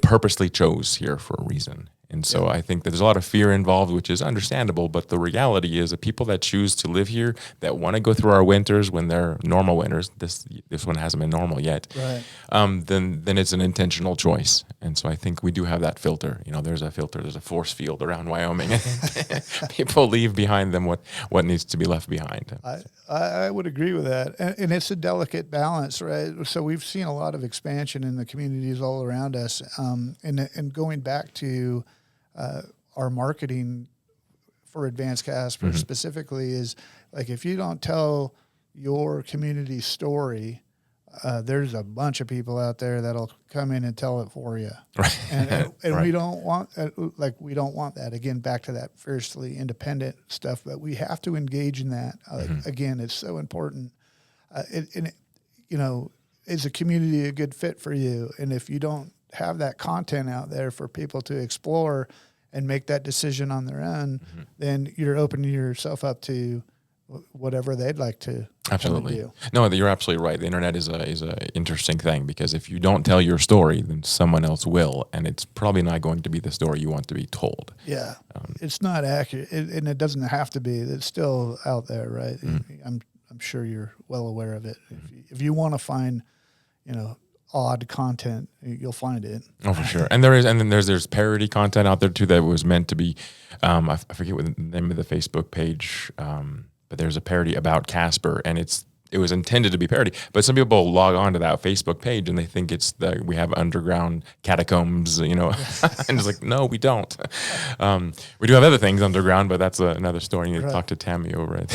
purposely chose here for a reason. And so I think that there's a lot of fear involved, which is understandable. But the reality is that people that choose to live here, that want to go through our winters when they're normal winters, this one hasn't been normal yet, right. Then it's an intentional choice. And so I think we do have that filter. There's a filter, there's a force field around Wyoming. People leave behind them what needs to be left behind. I would agree with that. And it's a delicate balance, right? So we've seen a lot of expansion in the communities all around us. And going back to our marketing for Advance Casper specifically is like, if you don't tell your community story, there's a bunch of people out there that'll come in and tell it for you. Right. And right. we don't want that. Again, back to that fiercely independent stuff, but we have to engage in that. Again, it's so important. Is a community a good fit for you? And if you don't have that content out there for people to explore and make that decision on their own, then you're opening yourself up to whatever they'd like to Absolutely. do. No, you're absolutely right. The internet is a interesting thing, because if you don't tell your story, then someone else will, and it's probably not going to be the story you want to be told. Yeah, it's not accurate, and it doesn't have to be. It's still out there, right? I'm sure you're well aware of it. If you want to find, odd content, you'll find it. Oh, for sure. And then there's parody content out there too that was meant to be. I forget what the name of the Facebook page. But there's a parody about Casper, and it was intended to be parody. But some people log on to that Facebook page and they think we have underground catacombs, and it's like, no, we don't. We do have other things underground, but that's another story. You need to talk to Tammy over it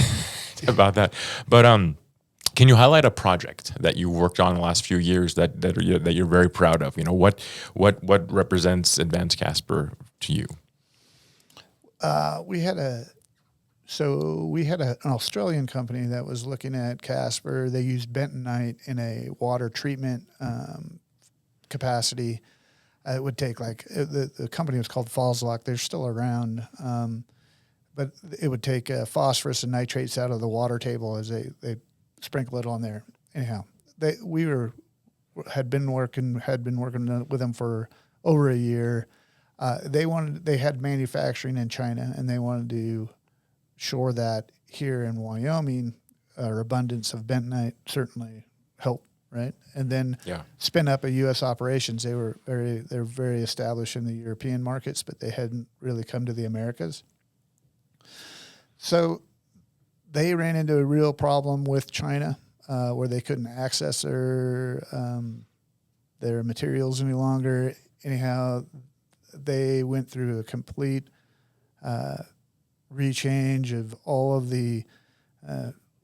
about that. But can you highlight a project that you worked on in the last few years that you're very proud of? What represents Advance Casper to you? We had an Australian company that was looking at Casper. They used bentonite in a water treatment capacity. It would take the company was called Fallslock. They're still around, but it would take phosphorus and nitrates out of the water table as they sprinkle it on there. Anyhow, had been working with them for over a year. They had manufacturing in China, and they wanted to sure that here in Wyoming, our abundance of bentonite certainly helped, right? And then spin up a U.S. operations. They're very established in the European markets, but they hadn't really come to the Americas. So they ran into a real problem with China, where they couldn't access their materials any longer. Anyhow, they went through a complete rechange of all of the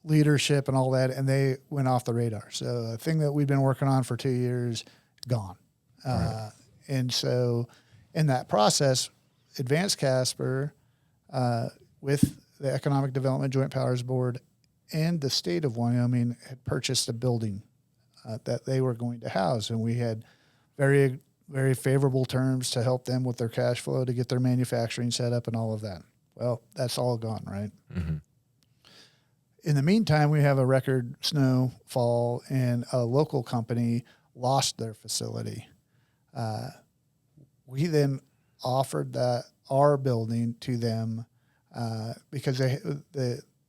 leadership and all that, and they went off the radar. So a thing that we've been working on for 2 years, gone. Right. And so in that process, Advance Casper, with the Economic Development Joint Powers Board and the state of Wyoming, had purchased a building that they were going to house, and we had very, very favorable terms to help them with their cash flow to get their manufacturing set up and all of that. Well, that's all gone, right? Mm-hmm. In the meantime, we have a record snowfall, and a local company lost their facility. We then offered our building to them because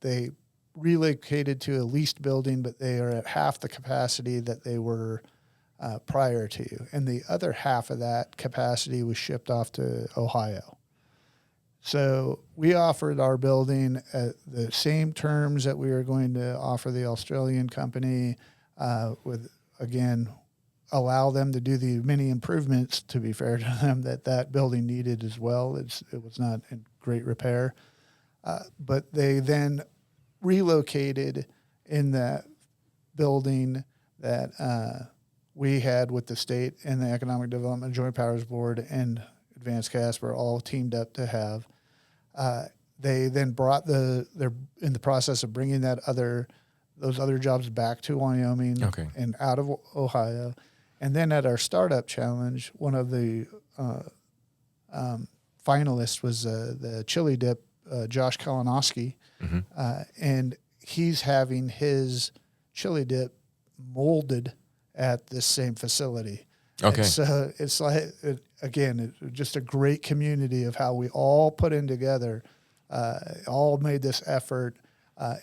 they relocated to a leased building, but they are at half the capacity that they were prior to. And the other half of that capacity was shipped off to Ohio. So we offered our building at the same terms that we were going to offer the Australian company, with, again, allow them to do the many improvements, to be fair to them, that building needed as well. It was not in great repair. But they then relocated in that building that we had with the state and the Economic Development Joint Powers Board and Advance Casper all teamed up to have. They then brought they're in the process of bringing those other jobs back to Wyoming and out of Ohio. And then at our startup challenge, one of the finalists was the chili dip, Josh Kalinowski, and he's having his chili dip molded at this same facility. Okay. It's like, again, just a great community of how we all put in together, all made this effort,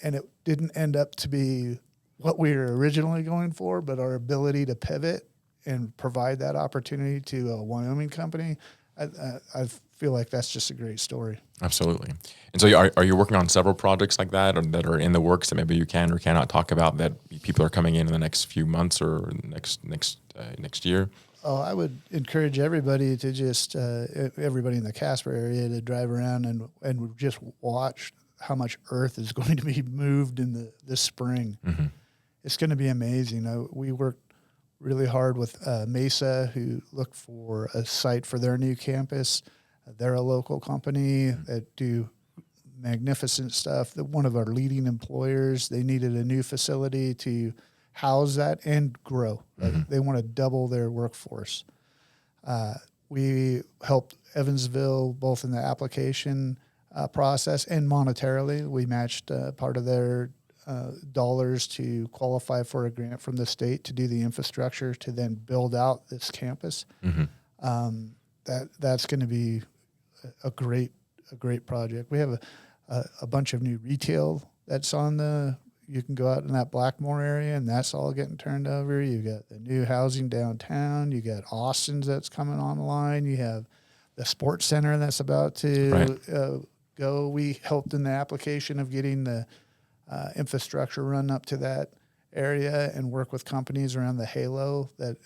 and it didn't end up to be what we were originally going for, but our ability to pivot and provide that opportunity to a Wyoming company, I feel like that's just a great story. Absolutely. And so are you working on several projects like that, or that are in the works that maybe you can or cannot talk about, that people are coming in the next few months or next year? Oh, I would encourage everybody to just, everybody in the Casper area, to drive around and just watch how much earth is going to be moved in this spring. Mm-hmm. It's going to be amazing. We worked really hard with Mesa, who looked for a site for their new campus. They're a local company that do magnificent stuff. One of our leading employers, they needed a new facility to house that and grow. Mm-hmm. They want to double their workforce. we helped Evansville both in the application process and monetarily. We matched part of their dollars to qualify for a grant from the state to do the infrastructure to then build out this campus. That's going to be a great project. We have a bunch of new retail that's on the. You can go out in that Blackmore area, and that's all getting turned over. You got the new housing downtown. You got Austin's that's coming online. You have the sports center that's about to go. We helped in the application of getting the infrastructure run up to that area and work with companies around the halo that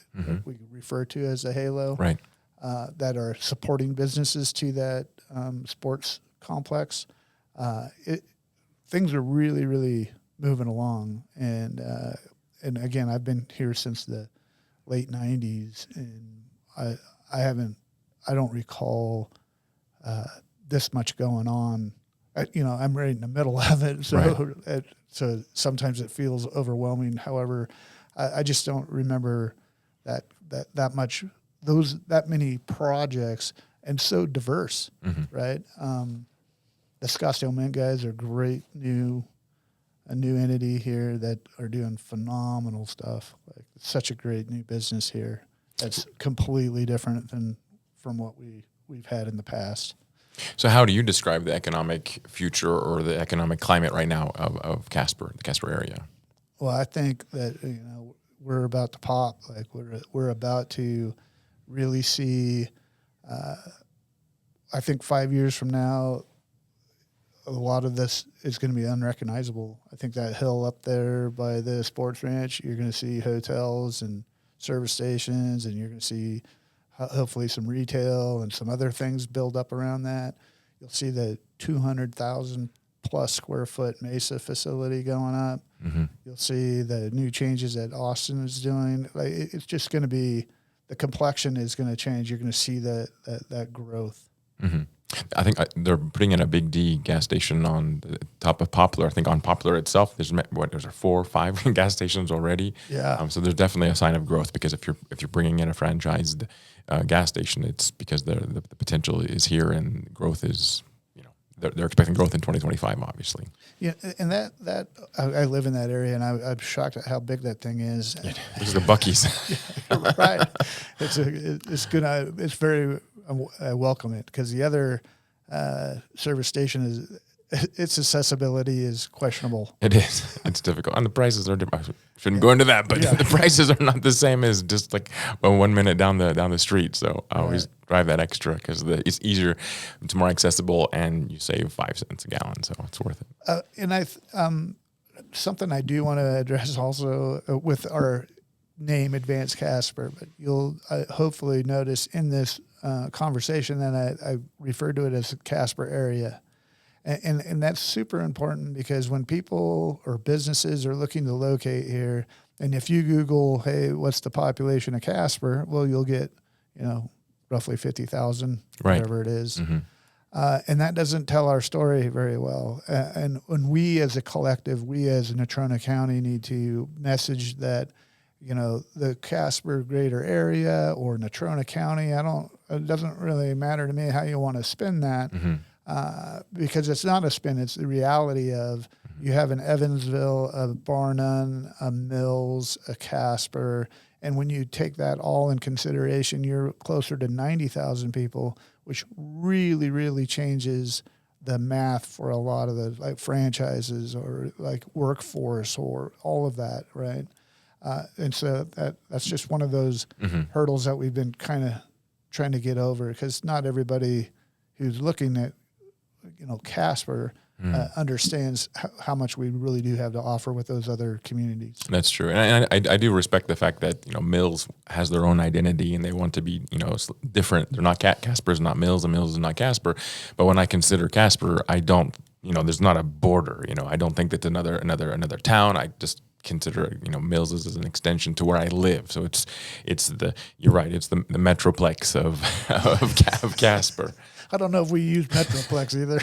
we refer to as the halo, that are supporting businesses to that sports complex. Things are really, really moving along, and again, I've been here since the late '90s, and I don't recall this much going on. I'm right in the middle of it, so sometimes it feels overwhelming. However, I just don't remember that much, that many projects, and so diverse, right? The Scottsdale Mint guys are great, a new entity here that are doing phenomenal stuff. Like, it's such a great new business here. That's completely different than from what we've had in the past. So how do you describe the economic future or the economic climate right now of Casper, the Casper area? Well, I think that we're about to pop. Like, we're about to really see. I think 5 years from now, a lot of this is going to be unrecognizable. I think that hill up there by the sports ranch, you're going to see hotels and service stations, and you're going to see hopefully some retail and some other things build up around that. You'll see the 200,000 plus square foot Mesa facility going up. You'll see the new changes that Austin is doing. Like, it's just going to be, the complexion is going to change. You're going to see that growth. I think they're putting in a Big D gas station on the top of Poplar. I think on Poplar itself, there's 4 or 5 gas stations already. Yeah. So there's definitely a sign of growth, because if you're bringing in a franchised gas station, it's because the potential is here, and growth is, they're expecting growth in 2025, obviously. Yeah, and that I live in that area, and I'm shocked at how big that thing is. Yeah, this is the Buc-ee's. Right. It's good. It's very. I welcome it, because the other service station its accessibility is questionable. It is. It's difficult, and the prices are different. I shouldn't go into that, but the prices are not the same as just like 1 minute down the street. So I always drive that extra, because it's easier, it's more accessible, and you save 5 cents a gallon, so it's worth it. And something I do want to address also with our name, Advance Casper, but you'll hopefully notice in this conversation that I referred to it as the Casper area. And that's super important, because when people or businesses are looking to locate here, and if you Google, hey, what's the population of Casper? Well, you'll get, roughly 50,000, whatever it is. And that doesn't tell our story very well. And when we as a collective, we as Natrona County need to message that, the Casper greater area or Natrona County, it doesn't really matter to me how you want to spin that. Because it's not a spin, it's the reality of you have an Evansville, a Barnum, a Mills, a Casper, and when you take that all in consideration, you're closer to 90,000 people, which really, really changes the math for a lot of the franchises or workforce or all of that, right? And so that's just one of those hurdles that we've been kind of trying to get over, because not everybody who's looking at Casper understands how much we really do have to offer with those other communities. That's true, and I do respect the fact that Mills has their own identity, and they want to be different. They're not Casper's not Mills, and Mills is not Casper. But when I consider Casper, I don't there's not a border. I don't think that's another town. I just consider Mills as an extension to where I live. So you're right. It's the metroplex of Casper. I don't know if we use metroplex either.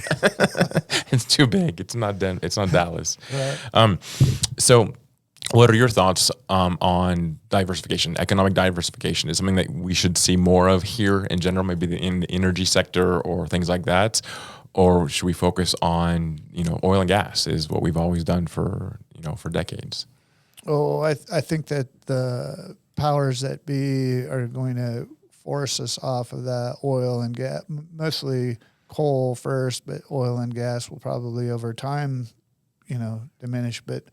It's too big. It's not Dallas. Right. So What are your thoughts on diversification? Economic diversification is something that we should see more of here in general, maybe in the energy sector or things like that, or should we focus on oil and gas? Is what we've always done for decades. Oh, I think that the powers that be are going to force us off of that oil and gas, mostly coal first, but oil and gas will probably over time, diminish. But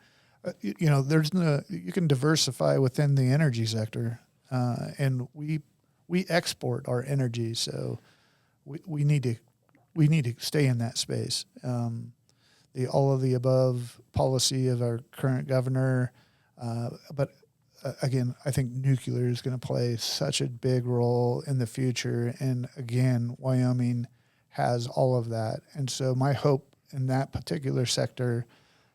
there's you can diversify within the energy sector, and we export our energy, so we need to stay in that space. The all of the above policy of our current governor, but again, I think nuclear is going to play such a big role in the future, and again, Wyoming has all of that, and so my hope in that particular sector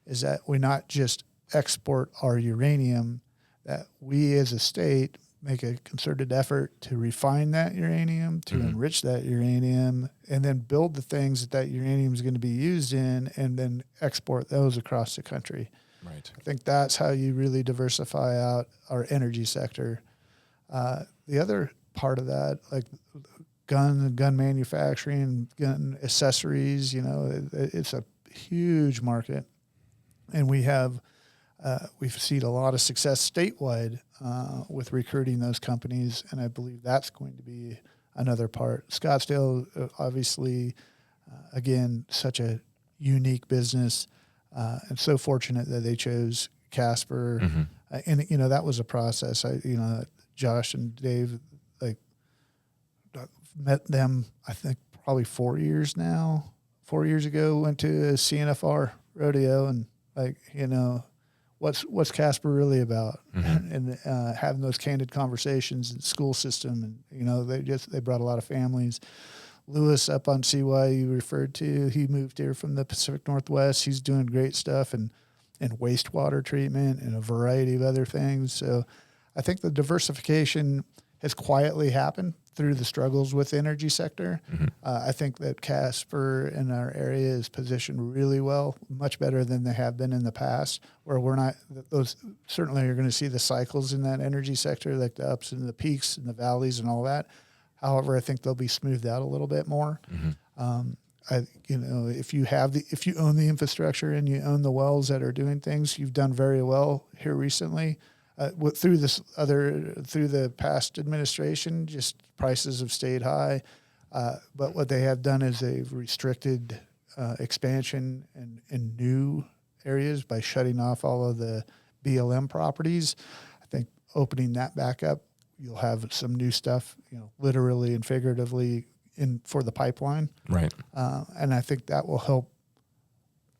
is that we not just export our uranium, that we as a state make a concerted effort to refine that uranium, to enrich that uranium, and then build the things that uranium is going to be used in, and then export those across the country. Right. I think that's how you really diversify out our energy sector. The other part of that, like gun manufacturing, gun accessories, it's a huge market, and we've seen a lot of success statewide with recruiting those companies, and I believe that's going to be another part. Scottsdale, obviously, again, such a unique business, and so fortunate that they chose Casper, and that was a process. Josh and Dave met them, I think probably 4 years now. 4 years ago, went to a CNFR rodeo, and what's Casper really about? And having those candid conversations in the school system, and they brought a lot of families. Lewis up on CY you referred to, he moved here from the Pacific Northwest. He's doing great stuff and wastewater treatment and a variety of other things. So I think the diversification has quietly happened through the struggles with the energy sector. I think that Casper in our area is positioned really well, much better than they have been in the past, where we're not, those certainly you're going to see the cycles in that energy sector, like the ups and the peaks and the valleys and all that. However, I think they'll be smoothed out a little bit more. If you own the infrastructure and you own the wells that are doing things, you've done very well here recently. Through the past administration, just prices have stayed high. But what they have done is they've restricted expansion in new areas by shutting off all of the BLM properties. I think opening that back up, you'll have some new stuff, literally and figuratively in for the pipeline. Right. And I think that will help,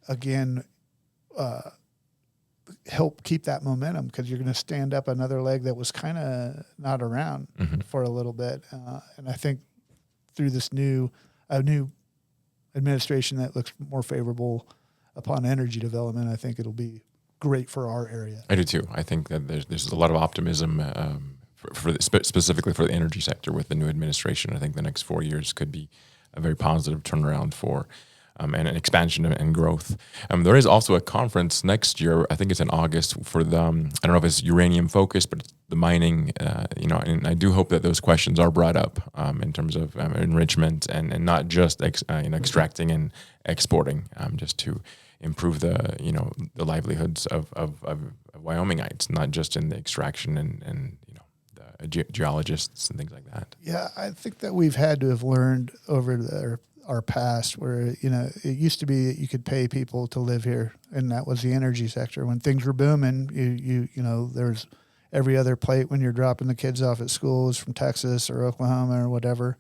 again, help keep that momentum, because you're going to stand up another leg that was kind of not around for a little bit. And I think through this new administration that looks more favorable upon energy development, I think it'll be great for our area. I do too. I think that there's a lot of optimism specifically for the energy sector with the new administration. I think the next 4 years could be a very positive turnaround for and an expansion and growth. There is also a conference next year. I think it's in August for the, I don't know if it's uranium focused, but the mining, and I do hope that those questions are brought up in terms of enrichment and not just extracting and exporting, just to improve the livelihoods of Wyomingites, not just in the extraction and geologists and things like that. Yeah, I think that we've had to have learned over our past where, it used to be that you could pay people to live here, and that was the energy sector. When things were booming, there's every other plate when you're dropping the kids off at school is from Texas or Oklahoma or whatever.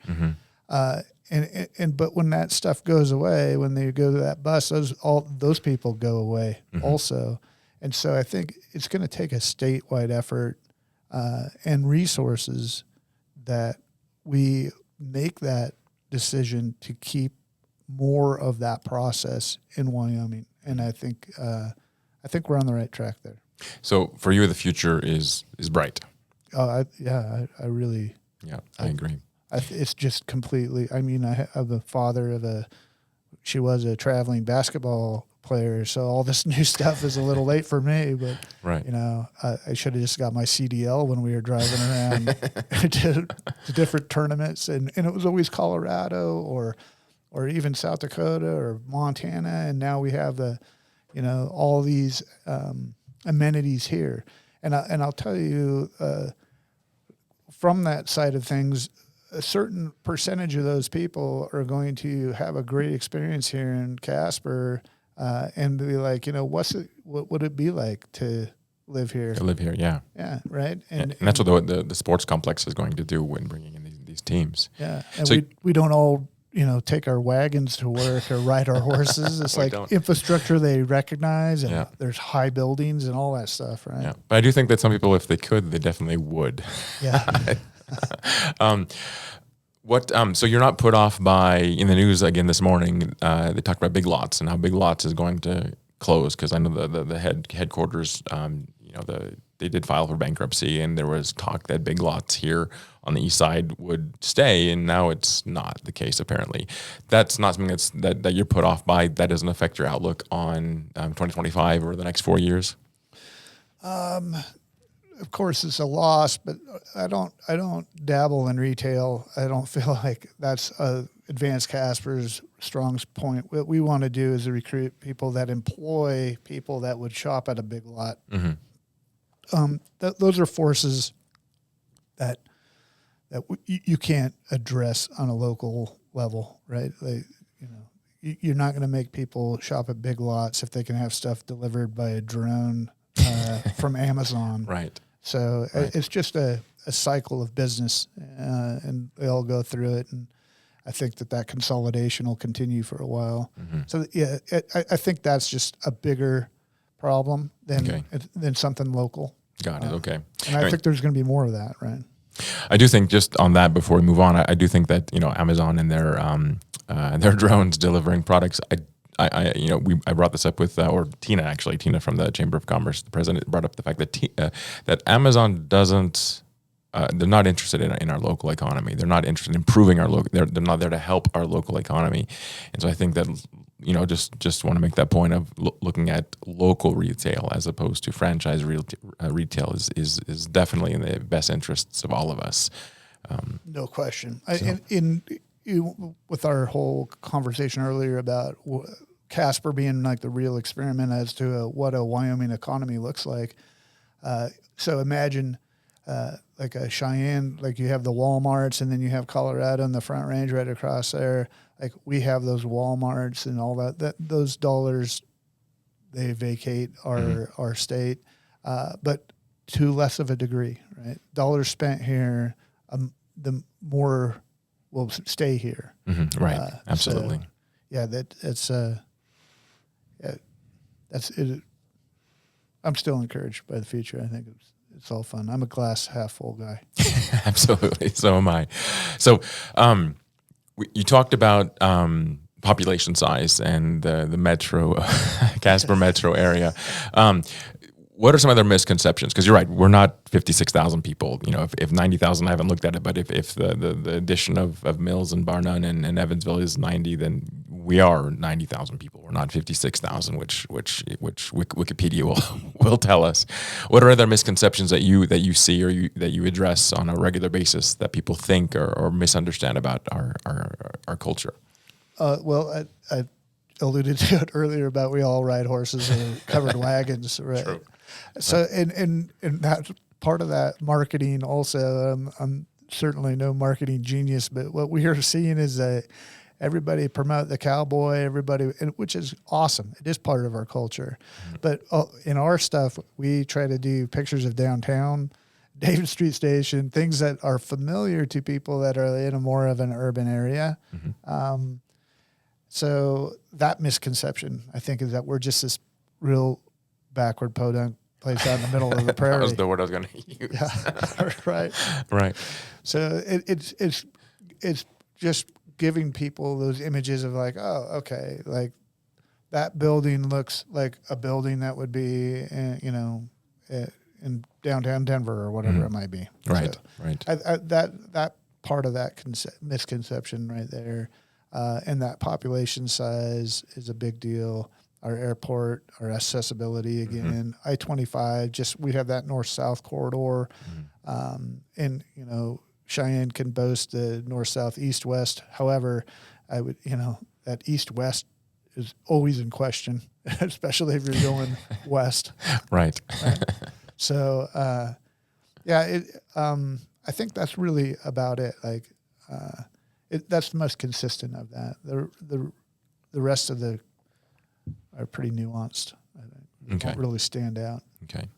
But when that stuff goes away, when they go to that bus, those people go away also. And so I think it's going to take a statewide effort and resources that we make that decision to keep more of that process in Wyoming. And I think we're on the right track there. So for you, the future is bright. I really. Yeah, I agree. It's just completely. I mean, I have the father of she was a traveling basketball player, so all this new stuff is a little late for me. But Right. I should have just got my CDL when we were driving around to different tournaments, and it was always Colorado or even South Dakota or Montana, and now we have all these amenities here. And I'll tell you, from that side of things, a certain percentage of those people are going to have a great experience here in Casper, and be like, what would it be like to live here? To live here, yeah. Yeah, right. And that's what the sports complex is going to do when bringing in these teams. Yeah, and So- we don't all take our wagons to work or ride our horses. It's like don't. infrastructure they recognize, and Yeah. there's high buildings and all that stuff, right? Yeah, but I do think that some people, if they could, they definitely would. Yeah. So you're not put off by, in the news again this morning, they talked about Big Lots and how Big Lots is going to close, because I know the headquarters, they did file for bankruptcy, and there was talk that Big Lots here on the east side would stay, and now it's not the case apparently. That's not something that you're put off by. That doesn't affect your outlook on 2025 or the next 4 years. Of course, it's a loss, but I don't dabble in retail. I don't feel like that's Advance Casper's strong point. What we want to do is recruit people that employ people that would shop at a Big Lot. Mm-hmm. Those are forces that you can't address on a local level, right? You're not going to make people shop at Big Lots if they can have stuff delivered by a drone from Amazon. Right. So it's just a cycle of business, and they all go through it. And I think that consolidation will continue for a while. Mm-hmm. So yeah, I think that's just a bigger problem than something local. Got it. Okay. And I think there's going to be more of that, right? I do think, just on that before we move on, I do think that Amazon and their drones delivering products. I brought this up with Tina from the Chamber of Commerce. The president brought up the fact that that Amazon doesn't. They're not interested in our local economy. They're not interested in improving our local. They're not there to help our local economy. And so I think that just want to make that point of looking at local retail as opposed to franchise retail is definitely in the best interests of all of us. No question. With our whole conversation earlier about Casper being like the real experiment as to what a Wyoming economy looks like. So imagine like a Cheyenne, like you have the Walmarts, and then you have Colorado and the Front Range right across there. Like we have those Walmarts and all that those dollars, they vacate our state, but to less of a degree, right? Dollars spent here, the more will stay here. Mm-hmm. Right. Absolutely. So, that's it. I'm still encouraged by the future. I think it's all fun. I'm a glass half full guy. Absolutely. So am I. So, you talked about population size and the metro, Casper metro area. What are some other misconceptions? Because you're right, we're not 56,000 people. If 90,000, I haven't looked at it, but if the addition of Mills and Barnum and Evansville is 90, then we are 90,000 people. We're not 56,000, which Wikipedia will tell us. What are other misconceptions that you see or that you address on a regular basis that people think or misunderstand about our culture? Well, I alluded to it earlier about we all ride horses and covered wagons, right? True. So, and that's part of that marketing also. I'm certainly no marketing genius, but what we are seeing is everybody promote the cowboy, which is awesome. It is part of our culture. Mm-hmm. But in our stuff, we try to do pictures of downtown, David Street Station, things that are familiar to people that are in a more of an urban area. Mm-hmm. So that misconception, I think, is that we're just this real backward podunk place out in the middle of the prairie. That was the word I was going to use. Yeah, right. Right. So it's just giving people those images of like, oh, okay, like that building looks like a building that would be, in downtown Denver or whatever it might be. Right. So right. That part of that misconception right there, and that population size is a big deal. our airport, our accessibility again, I-25. Just we have that north-south corridor, and Cheyenne can boast the north-south, east-west. However, I would that east-west is always in question, especially if you're going west. Right. So, I think that's really about it. Like, that's the most consistent of that. The rest of the are pretty nuanced. I think don't really stand out. Okay.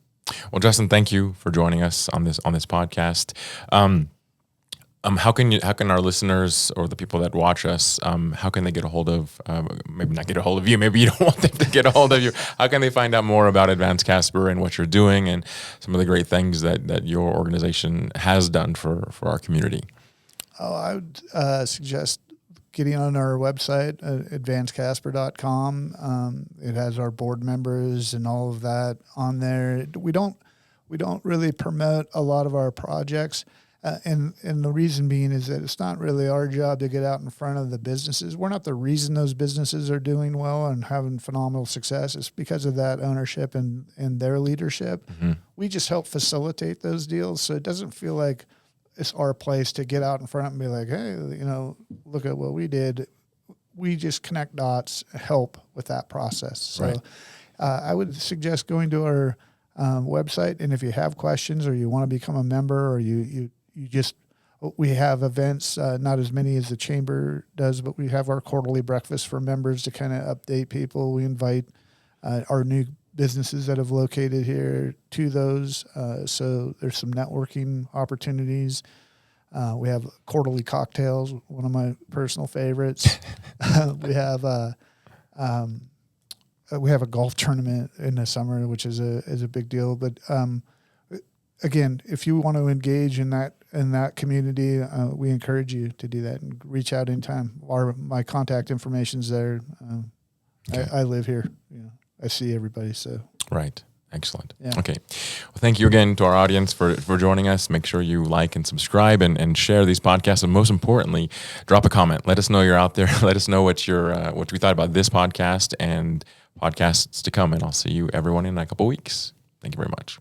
Well, Justin, thank you for joining us on this podcast. How can our listeners or the people that watch us, how can they get a hold of, maybe not get a hold of you, maybe you don't want them to get a hold of you. How can they find out more about Advance Casper and what you're doing and some of the great things that your organization has done for our community? Oh, I would suggest getting on our website, advancecasper.com. It has our board members and all of that on there. We don't really promote a lot of our projects. And the reason being is that it's not really our job to get out in front of the businesses. We're not the reason those businesses are doing well and having phenomenal success. It's because of that ownership and their leadership. We just help facilitate those deals. So it doesn't feel like it's our place to get out in front and be like, hey, look at what we did. We just connect dots, help with that process. So right. I would suggest going to our website. And if you have questions or you want to become a member or we have events, not as many as the chamber does, but we have our quarterly breakfast for members to kind of update people. We invite our new businesses that have located here to those. So there's some networking opportunities. We have quarterly cocktails, one of my personal favorites. We have a golf tournament in the summer, which is a big deal. But again, if you want to engage in that community, we encourage you to do that and reach out anytime. My contact information's there. Okay. I live here. I see everybody. So right. Excellent. Yeah. Okay. Well, thank you again to our audience for joining us. Make sure you like and subscribe and share these podcasts. And most importantly, drop a comment. Let us know you're out there. Let us know what we thought about this podcast and podcasts to come. And I'll see you everyone in a couple weeks. Thank you very much.